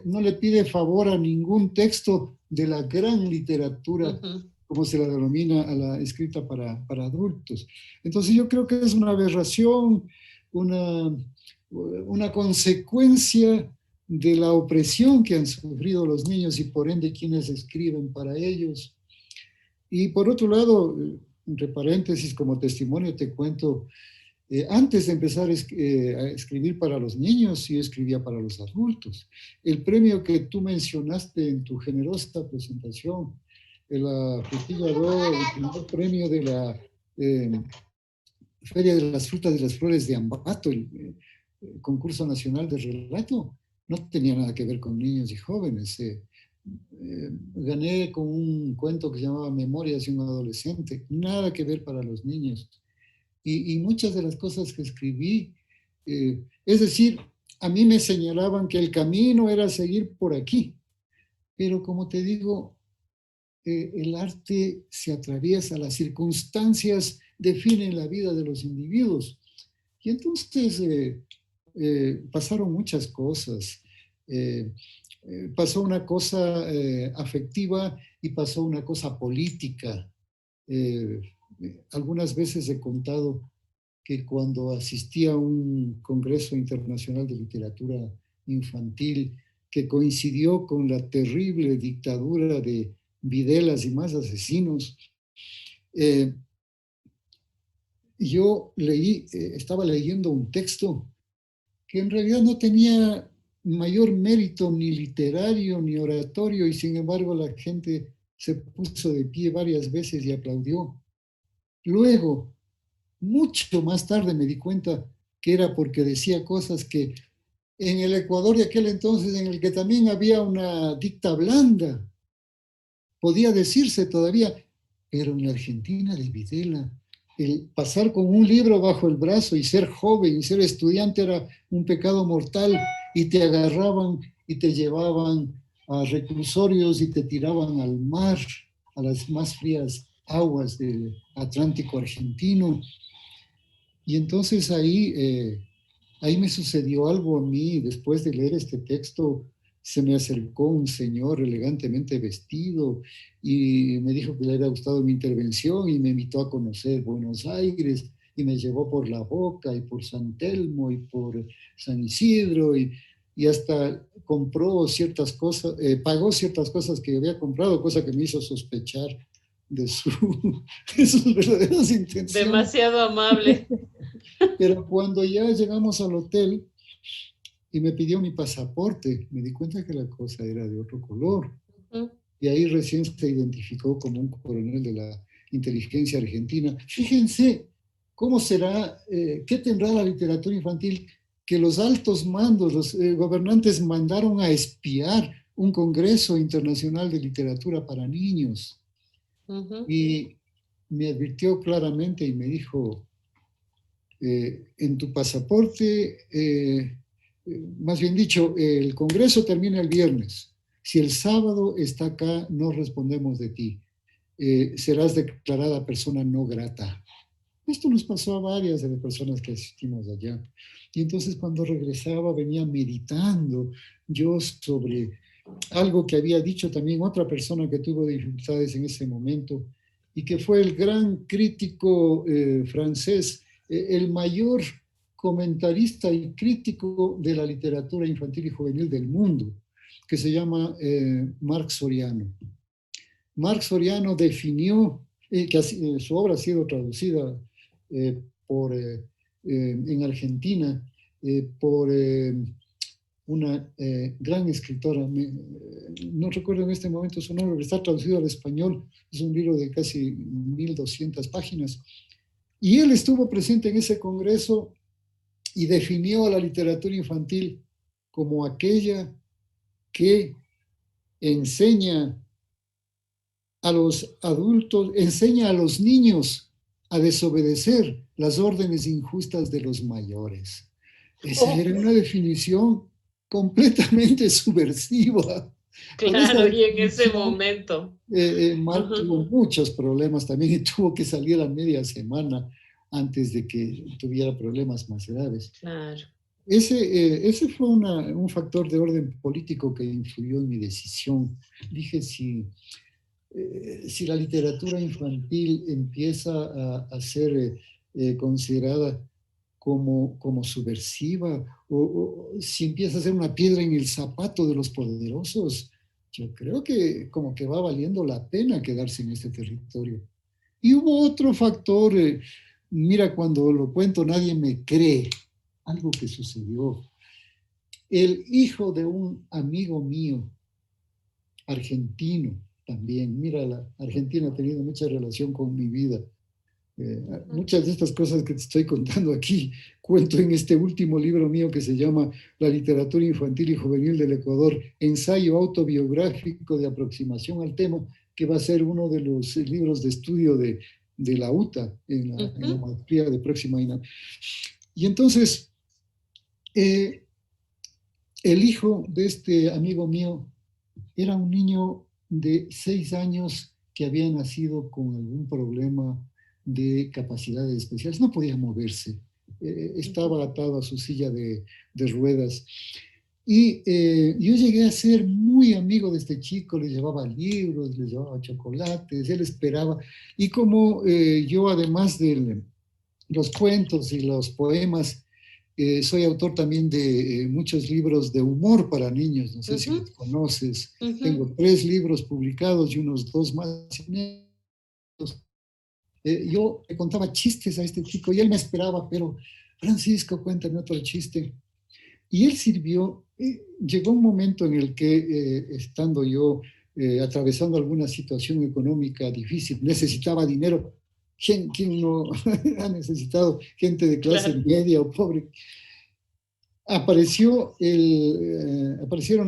no le pide favor a ningún texto de la gran literatura, como se la denomina a la escrita para adultos. Entonces yo creo que es una aberración, una consecuencia de la opresión que han sufrido los niños y por ende quienes escriben para ellos. Y por otro lado, entre paréntesis, como testimonio te cuento, antes de empezar a escribir para los niños, yo escribía para los adultos. El premio que tú mencionaste en tu generosa presentación, la Frutilla d'Oro, el primer premio de la Feria de las Frutas y las Flores de Ambato, el concurso nacional de relato, no tenía nada que ver con niños y jóvenes. Gané con un cuento que se llamaba Memorias de un adolescente, nada que ver para los niños. Y muchas de las cosas que escribí, es decir, a mí me señalaban que el camino era seguir por aquí, pero como te digo, el arte se atraviesa, las circunstancias definen la vida de los individuos. Y entonces pasaron muchas cosas. Pasó una cosa afectiva y pasó una cosa política. Algunas veces he contado que cuando asistí a un congreso internacional de literatura infantil que coincidió con la terrible dictadura de Videlas y más asesinos, yo estaba leyendo un texto que en realidad no tenía mayor mérito ni literario ni oratorio y sin embargo la gente se puso de pie varias veces y aplaudió. Luego, mucho más tarde me di cuenta que era porque decía cosas que en el Ecuador de aquel entonces, en el que también había una dicta blanda, podía decirse todavía, pero en la Argentina de Videla, el pasar con un libro bajo el brazo y ser joven y ser estudiante era un pecado mortal y te agarraban y te llevaban a reclusorios y te tiraban al mar, a las más frías aguas del Atlántico argentino. Y entonces ahí me sucedió algo a mí. Después de leer este texto, se me acercó un señor elegantemente vestido y me dijo que le había gustado mi intervención y me invitó a conocer Buenos Aires y me llevó por La Boca y por San Telmo y por San Isidro y hasta compró ciertas cosas, pagó ciertas cosas que había comprado, cosa que me hizo sospechar de sus verdaderas intenciones. Demasiado amable. Pero cuando ya llegamos al hotel y me pidió mi pasaporte, me di cuenta que la cosa era de otro color. Y ahí recién se identificó como un coronel de la inteligencia argentina. Fíjense cómo será, qué tendrá la literatura infantil que los altos mandos, los gobernantes mandaron a espiar un congreso internacional de literatura para niños. Y me advirtió claramente y me dijo, en tu pasaporte, más bien dicho, el congreso termina el viernes. Si el sábado está acá, no respondemos de ti. Serás declarada persona no grata. Esto nos pasó a varias de las personas que asistimos allá. Y entonces cuando regresaba venía meditando yo sobre algo que había dicho también otra persona que tuvo dificultades en ese momento y que fue el gran crítico francés, el mayor comentarista y crítico de la literatura infantil y juvenil del mundo, que se llama Marc Soriano. Marc Soriano definió, su obra ha sido traducida en Argentina por una gran escritora, no recuerdo en este momento su nombre, pero está traducido al español, es un libro de casi 1200 páginas, y él estuvo presente en ese congreso y definió a la literatura infantil como aquella que enseña a los adultos, enseña a los niños a desobedecer las órdenes injustas de los mayores. Esa era una definición completamente subversiva. Claro, y en ese momento. Marc tuvo muchos problemas también y tuvo que salir a media semana antes de que tuviera problemas más graves. Claro. Ese fue un factor de orden político que influyó en mi decisión. Dije, si la literatura infantil empieza a ser considerada como subversiva, o si empieza a ser una piedra en el zapato de los poderosos, yo creo que como que va valiendo la pena quedarse en este territorio. Y hubo otro factor, mira, cuando lo cuento nadie me cree, algo que sucedió. El hijo de un amigo mío, argentino también, mira, la Argentina ha tenido mucha relación con mi vida. Muchas de estas cosas que te estoy contando aquí cuento en este último libro mío que se llama La literatura infantil y juvenil del Ecuador, ensayo autobiográfico de aproximación al tema, que va a ser uno de los libros de estudio de la UTA en la maestría de próxima año. Y entonces, el hijo de este amigo mío era un niño de 6 años que había nacido con algún problema de capacidades especiales, no podía moverse, estaba atado a su silla de ruedas. Y yo llegué a ser muy amigo de este chico, le llevaba libros, le llevaba chocolates, él esperaba. Y como yo, además de los cuentos y los poemas, soy autor también de muchos libros de humor para niños, no sé si los conoces. Tengo 3 libros publicados y unos 2 más. Yo le contaba chistes a este chico y él me esperaba, pero Francisco, cuéntame otro chiste. Y él sirvió, llegó un momento en el que, estando yo atravesando alguna situación económica difícil, necesitaba dinero. ¿Quién no ha necesitado gente de clase media o pobre? Aparecieron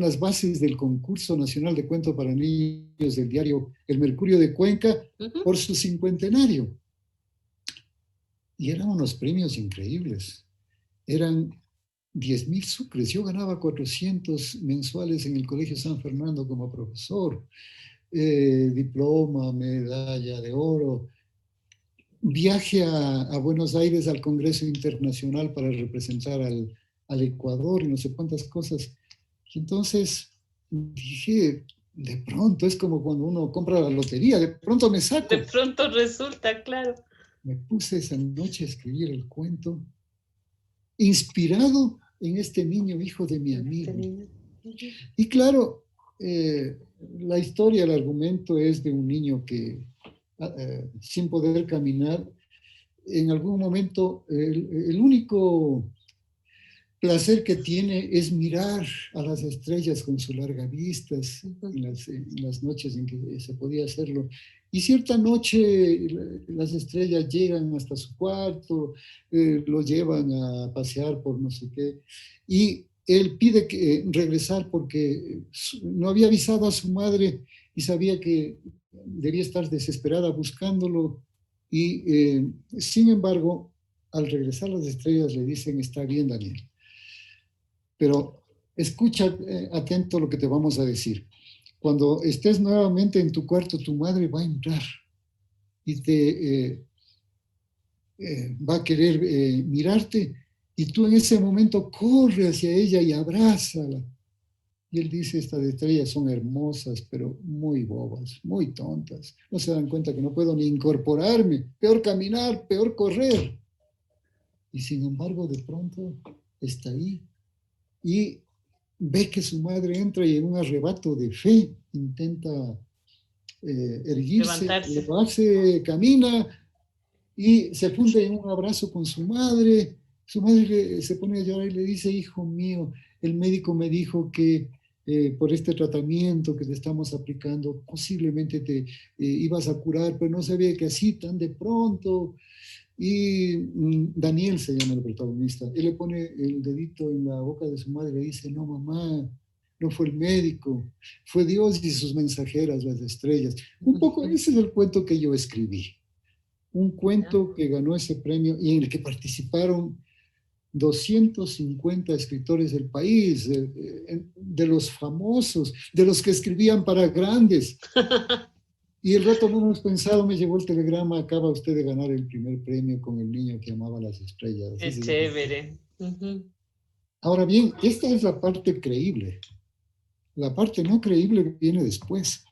las bases del concurso nacional de cuento para niños del diario El Mercurio de Cuenca por su 50º. Y eran unos premios increíbles. Eran 10,000 sucres. Yo ganaba 400 mensuales en el Colegio San Fernando como profesor. Diploma, medalla de oro. Viaje a Buenos Aires al Congreso Internacional para representar al Ecuador y no sé cuántas cosas. Y entonces dije, de pronto, es como cuando uno compra la lotería, de pronto me saco. De pronto resulta, claro. Me puse esa noche a escribir el cuento, inspirado en este niño, hijo de mi amigo. Y claro, la historia, el argumento es de un niño que, sin poder caminar, en algún momento, el único placer que tiene es mirar a las estrellas con su larga vista en las noches en que se podía hacerlo. Y cierta noche las estrellas llegan hasta su cuarto, lo llevan a pasear por no sé qué, y él pide regresar porque no había avisado a su madre y sabía que debía estar desesperada buscándolo, y sin embargo, al regresar las estrellas le dicen: está bien, Daniel, pero escucha atento lo que te vamos a decir. Cuando estés nuevamente en tu cuarto, tu madre va a entrar y te va a querer mirarte, y tú en ese momento corre hacia ella y abrázala. Y él dice, estas estrellas son hermosas, pero muy bobas, muy tontas. No se dan cuenta que no puedo ni incorporarme, peor caminar, peor correr. Y sin embargo, de pronto está ahí y ve que su madre entra y en un arrebato de fe intenta erguirse, Levantarse. elevarse, camina y se funde en un abrazo con su madre. Su madre se pone a llorar y le dice, hijo mío, el médico me dijo que por este tratamiento que te estamos aplicando, posiblemente te ibas a curar, pero no sabía que así tan de pronto. Y Daniel se llama el protagonista. Él le pone el dedito en la boca de su madre y le dice, no mamá, no fue el médico, fue Dios y sus mensajeras, las estrellas. Un poco ese es el cuento que yo escribí. Un cuento que ganó ese premio y en el que participaron 250 escritores del país, de los famosos, de los que escribían para grandes. Y el rato no hemos pensado, me llegó el telegrama, acaba usted de ganar el primer premio con el niño que amaba las estrellas. Es chévere. Ahora bien, esta es la parte creíble. La parte no creíble viene después.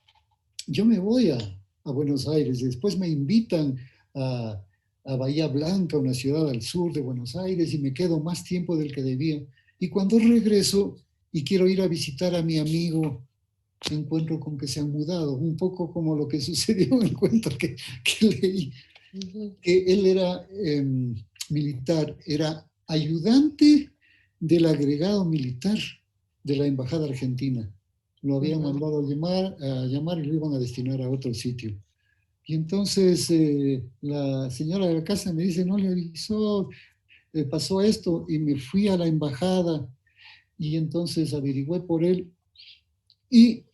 Yo me voy a Buenos Aires y después me invitan a Bahía Blanca, una ciudad al sur de Buenos Aires, y me quedo más tiempo del que debía. Y cuando regreso y quiero ir a visitar a mi amigo, me encuentro con que se han mudado, un poco como lo que sucedió en el cuento que leí, que él era militar, era ayudante del agregado militar de la Embajada Argentina. Lo habían mandado a llamar y lo iban a destinar a otro sitio. Y entonces la señora de la casa me dice, no le avisó, pasó esto, y me fui a la embajada y entonces averigüé por él. Y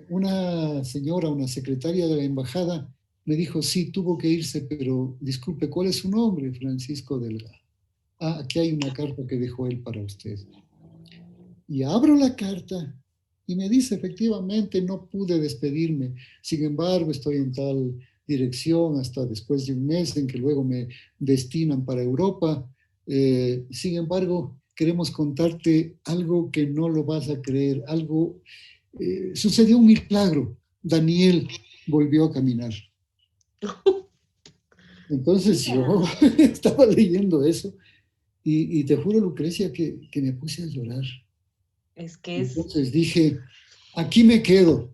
una señora, una secretaria de la embajada, me dijo, sí, tuvo que irse, pero disculpe, ¿cuál es su nombre? Francisco Delgado. Ah, aquí hay una carta que dejó él para usted. Y abro la carta y me dice, efectivamente, no pude despedirme. Sin embargo, estoy en tal dirección hasta después de un mes en que luego me destinan para Europa. Sin embargo, queremos contarte algo que no lo vas a creer, algo... sucedió un milagro. Daniel volvió a caminar. Entonces yo estaba leyendo eso y te juro, Lucrecia, que me puse a llorar. Es que Entonces dije, aquí me quedo.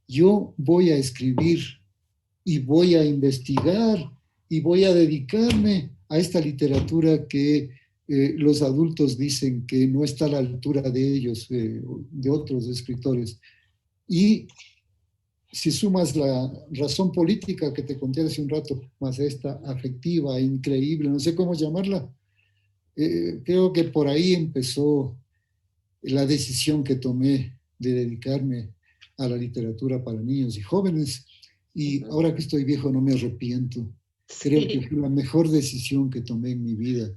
Yo voy a escribir y voy a investigar y voy a dedicarme a esta literatura que los adultos dicen que no está a la altura de ellos, de otros escritores. Y si sumas la razón política que te conté hace un rato, más esta afectiva, increíble, no sé cómo llamarla, creo que por ahí empezó la decisión que tomé de dedicarme a la literatura para niños y jóvenes. Y ahora que estoy viejo no me arrepiento. Creo que fue la mejor decisión que tomé en mi vida.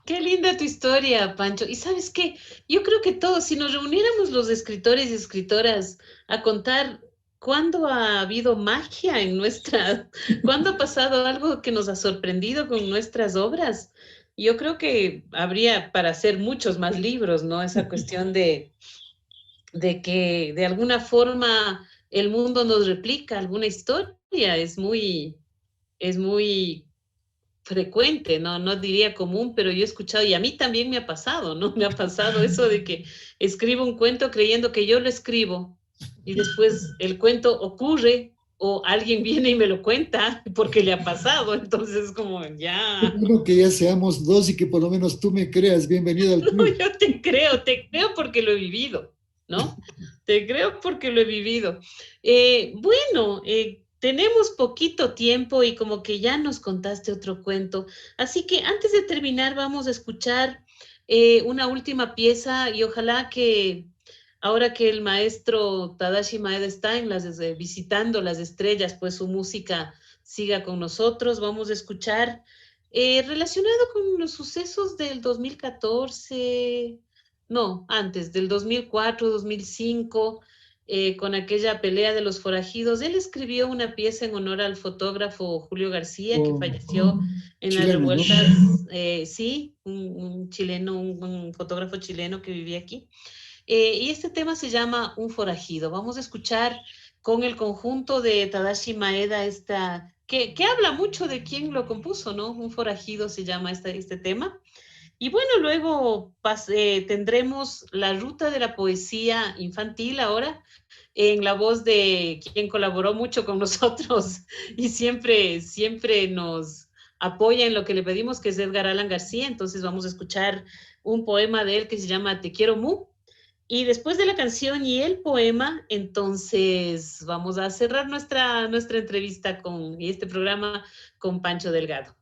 Qué linda tu historia, Pancho. Y sabes qué, yo creo que todos, si nos reuniéramos los escritores y escritoras a contar cuándo ha habido magia en cuándo ha pasado algo que nos ha sorprendido con nuestras obras, yo creo que habría para hacer muchos más libros, ¿no? Esa cuestión de que de alguna forma el mundo nos replica alguna historia, es muy frecuente, ¿no? No diría común, pero yo he escuchado, y a mí también me ha pasado, ¿no? Me ha pasado eso de que escribo un cuento creyendo que yo lo escribo y después el cuento ocurre o alguien viene y me lo cuenta porque le ha pasado, entonces como ya... Espero que ya seamos dos y que por lo menos tú me creas. Bienvenido al club. No, yo te creo porque lo he vivido, ¿no? Te creo porque lo he vivido. Bueno, tenemos poquito tiempo y como que ya nos contaste otro cuento. Así que antes de terminar vamos a escuchar una última pieza y ojalá que ahora que el maestro Tadashi Maeda está visitando las estrellas, pues su música siga con nosotros. Vamos a escuchar relacionado con los sucesos del 2014, no, antes, del 2004, 2005. con aquella pelea de los forajidos. Él escribió una pieza en honor al fotógrafo Julio García, que falleció en las chileno, revueltas. ¿no? Sí, un chileno, un fotógrafo chileno que vivía aquí. Y este tema se llama Un forajido. Vamos a escuchar con el conjunto de Tadashi Maeda que habla mucho de quién lo compuso, ¿no? Un forajido se llama este tema. Y bueno, luego tendremos la ruta de la poesía infantil ahora, en la voz de quien colaboró mucho con nosotros y siempre nos apoya en lo que le pedimos, que es Edgar Allan García. Entonces vamos a escuchar un poema de él que se llama Te quiero Mu. Y después de la canción y el poema, entonces vamos a cerrar nuestra entrevista y este programa con Pancho Delgado.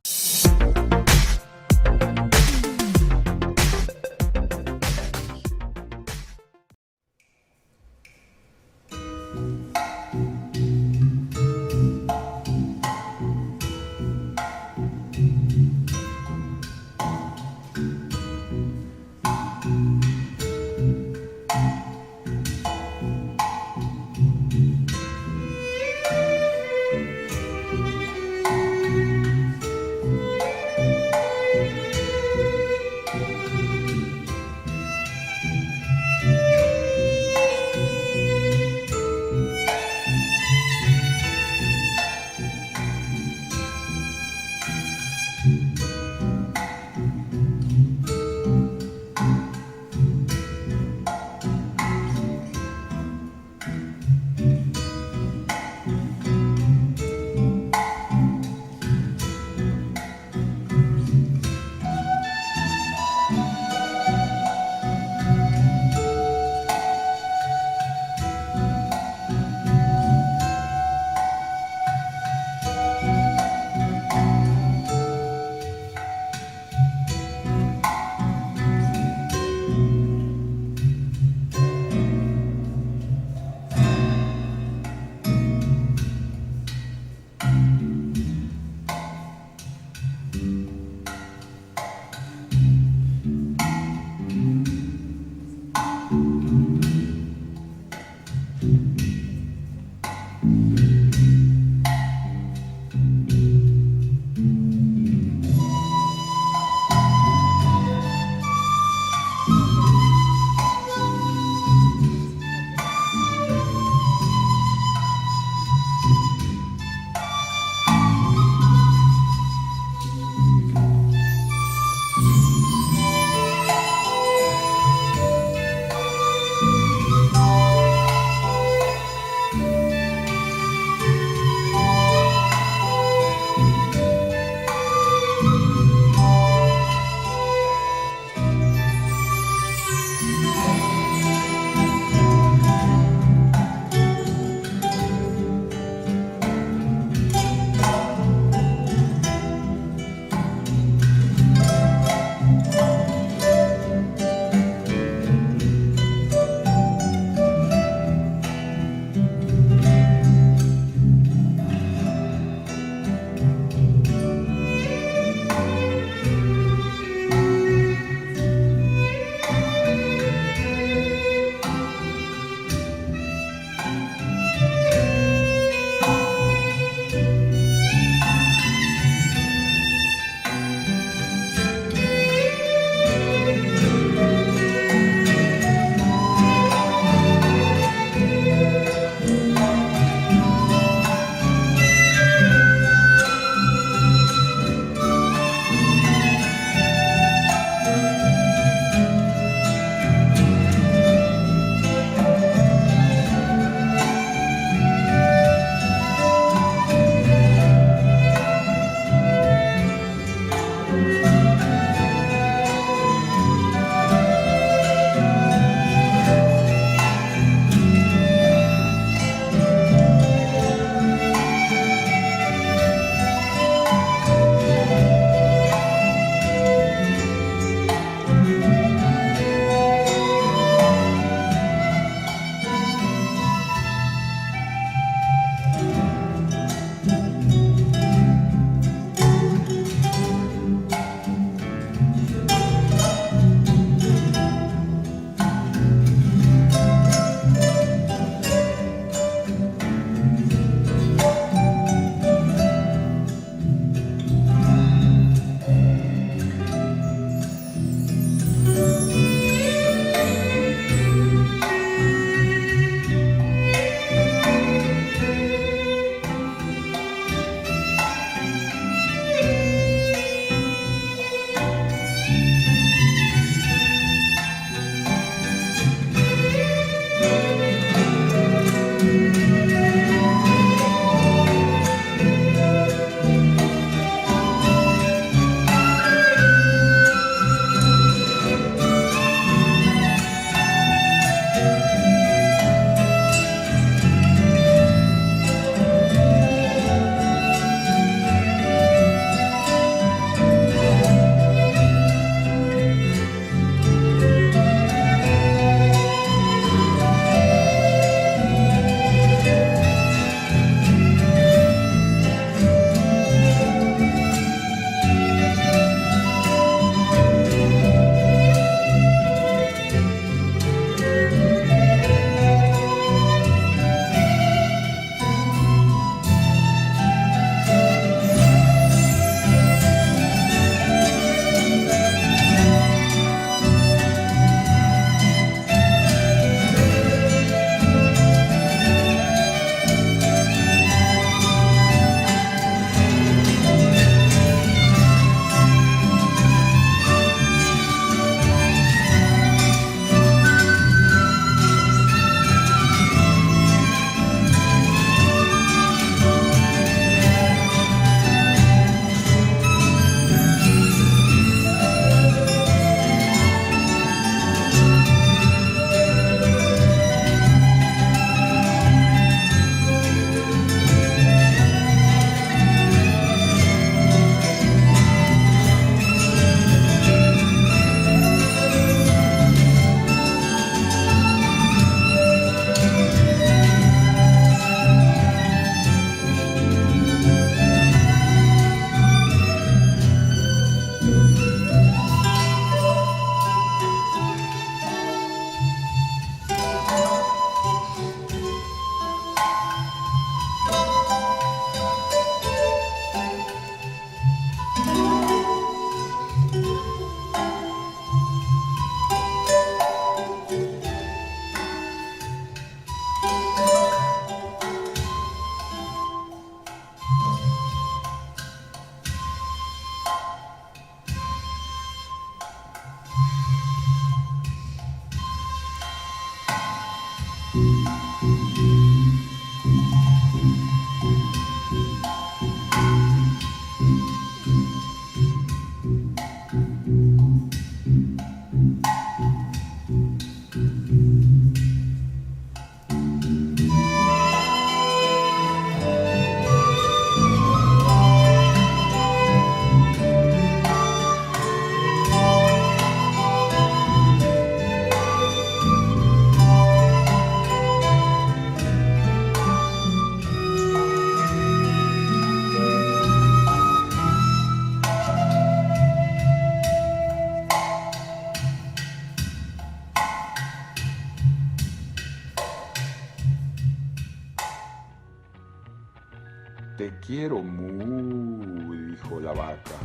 Te quiero dijo la vaca.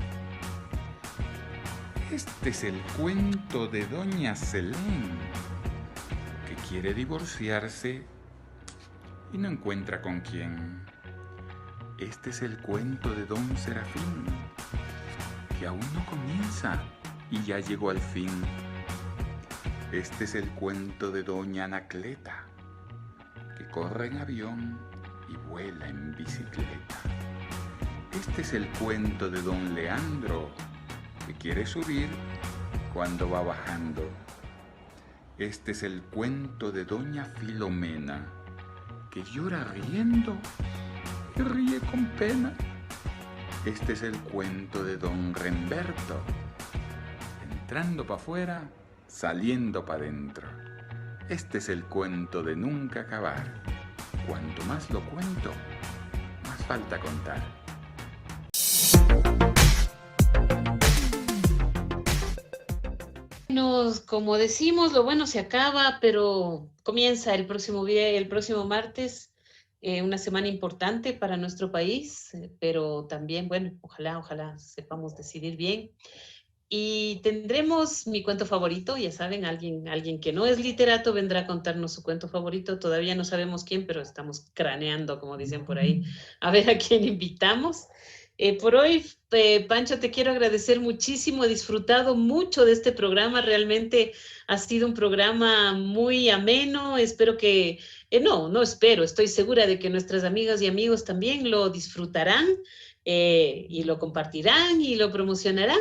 Este es el cuento de doña Selén, que quiere divorciarse y no encuentra con quién. Este es el cuento de don Serafín, que aún no comienza y ya llegó al fin. Este es el cuento de doña Anacleta, que corre en avión y vuela en bicicleta. Este es el cuento de don Leandro, que quiere subir cuando va bajando. Este es el cuento de doña Filomena, que llora riendo y ríe con pena. Este es el cuento de don Remberto, entrando para afuera, saliendo para adentro. Este es el cuento de nunca acabar. Cuanto más lo cuento, más falta contar. Como decimos, lo bueno se acaba, pero comienza el próximo martes, una semana importante para nuestro país, pero también, bueno, ojalá sepamos decidir bien. Y tendremos mi cuento favorito, ya saben, alguien que no es literato vendrá a contarnos su cuento favorito. Todavía no sabemos quién, pero estamos craneando, como dicen por ahí, a ver a quién invitamos. Por hoy, Pancho, te quiero agradecer muchísimo. He disfrutado mucho de este programa. Realmente ha sido un programa muy ameno. Espero que, no espero, estoy segura de que nuestras amigas y amigos también lo disfrutarán y lo compartirán y lo promocionarán.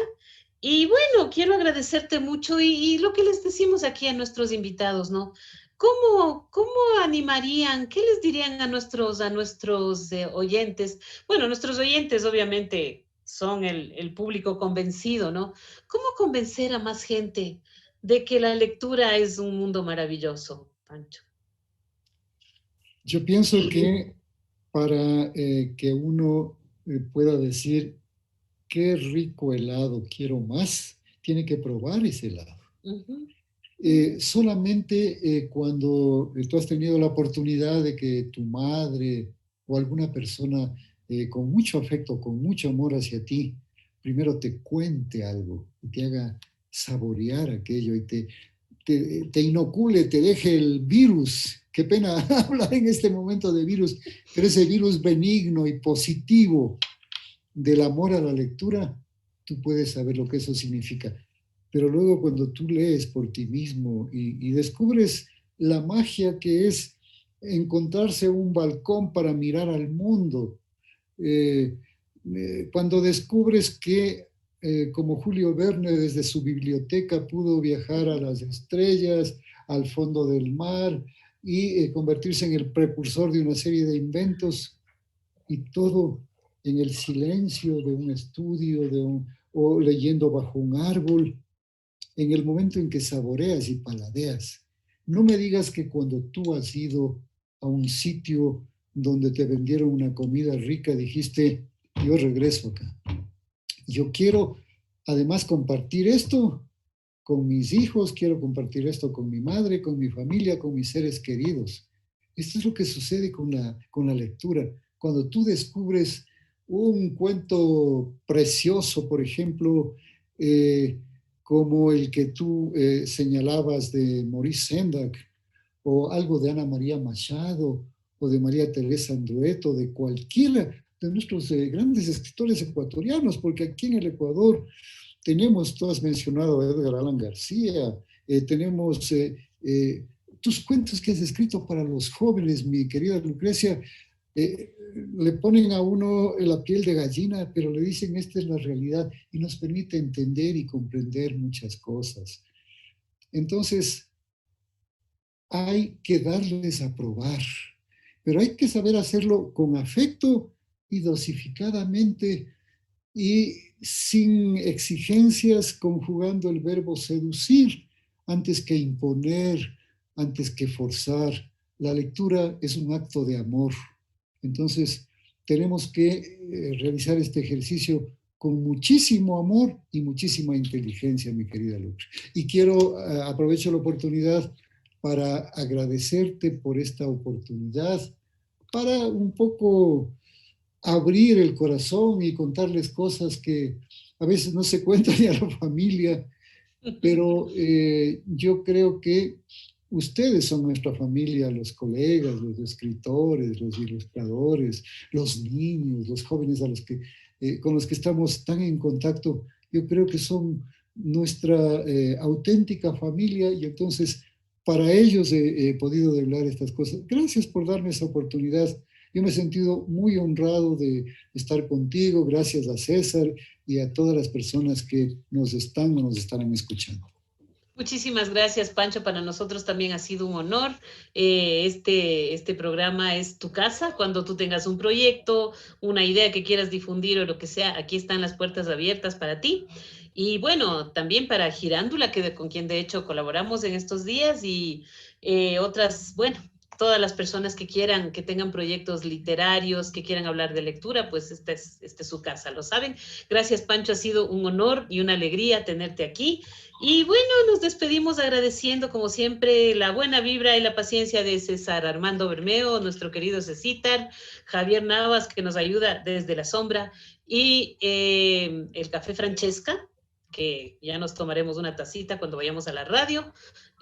Y bueno, quiero agradecerte mucho y lo que les decimos aquí a nuestros invitados, ¿no? ¿Cómo animarían, qué les dirían a nuestros oyentes? Bueno, nuestros oyentes obviamente son el público convencido, ¿no? ¿Cómo convencer a más gente de que la lectura es un mundo maravilloso, Pancho? Yo pienso que para que uno pueda decir qué rico helado, quiero más, tiene que probar ese helado. Uh-huh. Solamente cuando tú has tenido la oportunidad de que tu madre o alguna persona con mucho afecto, con mucho amor hacia ti, primero te cuente algo y te haga saborear aquello y te inocule, te deje el virus. Qué pena hablar en este momento de virus, pero ese virus benigno y positivo del amor a la lectura, tú puedes saber lo que eso significa. Pero luego cuando tú lees por ti mismo y descubres la magia que es encontrarse un balcón para mirar al mundo, cuando descubres que como Julio Verne desde su biblioteca pudo viajar a las estrellas, al fondo del mar y convertirse en el precursor de una serie de inventos y todo en el silencio de un estudio o leyendo bajo un árbol, en el momento en que saboreas y paladeas. No me digas que cuando tú has ido a un sitio donde te vendieron una comida rica, dijiste, yo regreso acá. Yo quiero además compartir esto con mis hijos, quiero compartir esto con mi madre, con mi familia, con mis seres queridos. Esto es lo que sucede con la lectura. Cuando tú descubres un cuento precioso, por ejemplo, como el que tú señalabas de Maurice Sendak, o algo de Ana María Machado, o de María Teresa Andrueto, de cualquiera de nuestros grandes escritores ecuatorianos, porque aquí en el Ecuador tenemos, tú has mencionado a Edgar Allan García, tenemos tus cuentos que has escrito para los jóvenes, mi querida Lucrecia, le ponen a uno la piel de gallina, pero le dicen esta es la realidad y nos permite entender y comprender muchas cosas. Entonces, hay que darles a probar, pero hay que saber hacerlo con afecto y dosificadamente y sin exigencias, conjugando el verbo seducir antes que imponer, antes que forzar. La lectura es un acto de amor. Entonces, tenemos que realizar este ejercicio con muchísimo amor y muchísima inteligencia, mi querida Lucre. Y quiero, aprovecho la oportunidad para agradecerte por esta oportunidad, para un poco abrir el corazón y contarles cosas que a veces no se cuentan ni a la familia, pero yo creo que ustedes son nuestra familia, los colegas, los escritores, los ilustradores, los niños, los jóvenes a los que, con los que estamos tan en contacto. Yo creo que son nuestra auténtica familia y entonces para ellos he podido hablar estas cosas. Gracias por darme esa oportunidad. Yo me he sentido muy honrado de estar contigo, gracias a César y a todas las personas que nos están o nos estarán escuchando. Muchísimas gracias, Pancho. Para nosotros también ha sido un honor. Este programa es tu casa. Cuando tú tengas un proyecto, una idea que quieras difundir o lo que sea, aquí están las puertas abiertas para ti. Y bueno, también para Girándula, con quien de hecho colaboramos en estos días y otras, bueno, todas las personas que quieran, que tengan proyectos literarios, que quieran hablar de lectura, pues esta es su casa, lo saben. Gracias, Pancho, ha sido un honor y una alegría tenerte aquí. Y bueno, nos despedimos agradeciendo, como siempre, la buena vibra y la paciencia de César Armando Bermeo, nuestro querido Cecitar, Javier Navas, que nos ayuda desde la sombra, y el Café Francesca, que ya nos tomaremos una tacita cuando vayamos a la radio.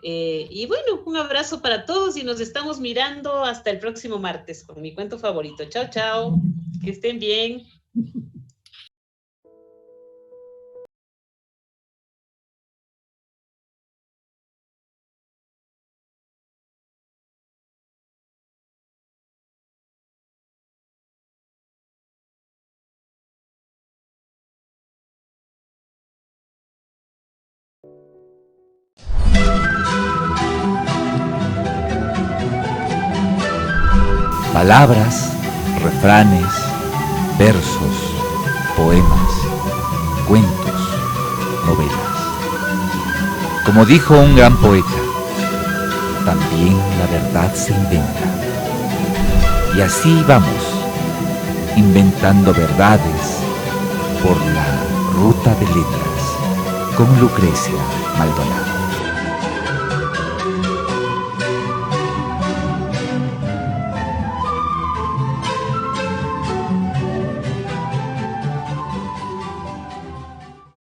Y bueno, un abrazo para todos y nos estamos mirando hasta el próximo martes con mi cuento favorito. Chao, chao. Que estén bien. Palabras, refranes, versos, poemas, cuentos, novelas. Como dijo un gran poeta, también la verdad se inventa. Y así vamos, inventando verdades por la ruta de letras con Lucrecia Maldonado.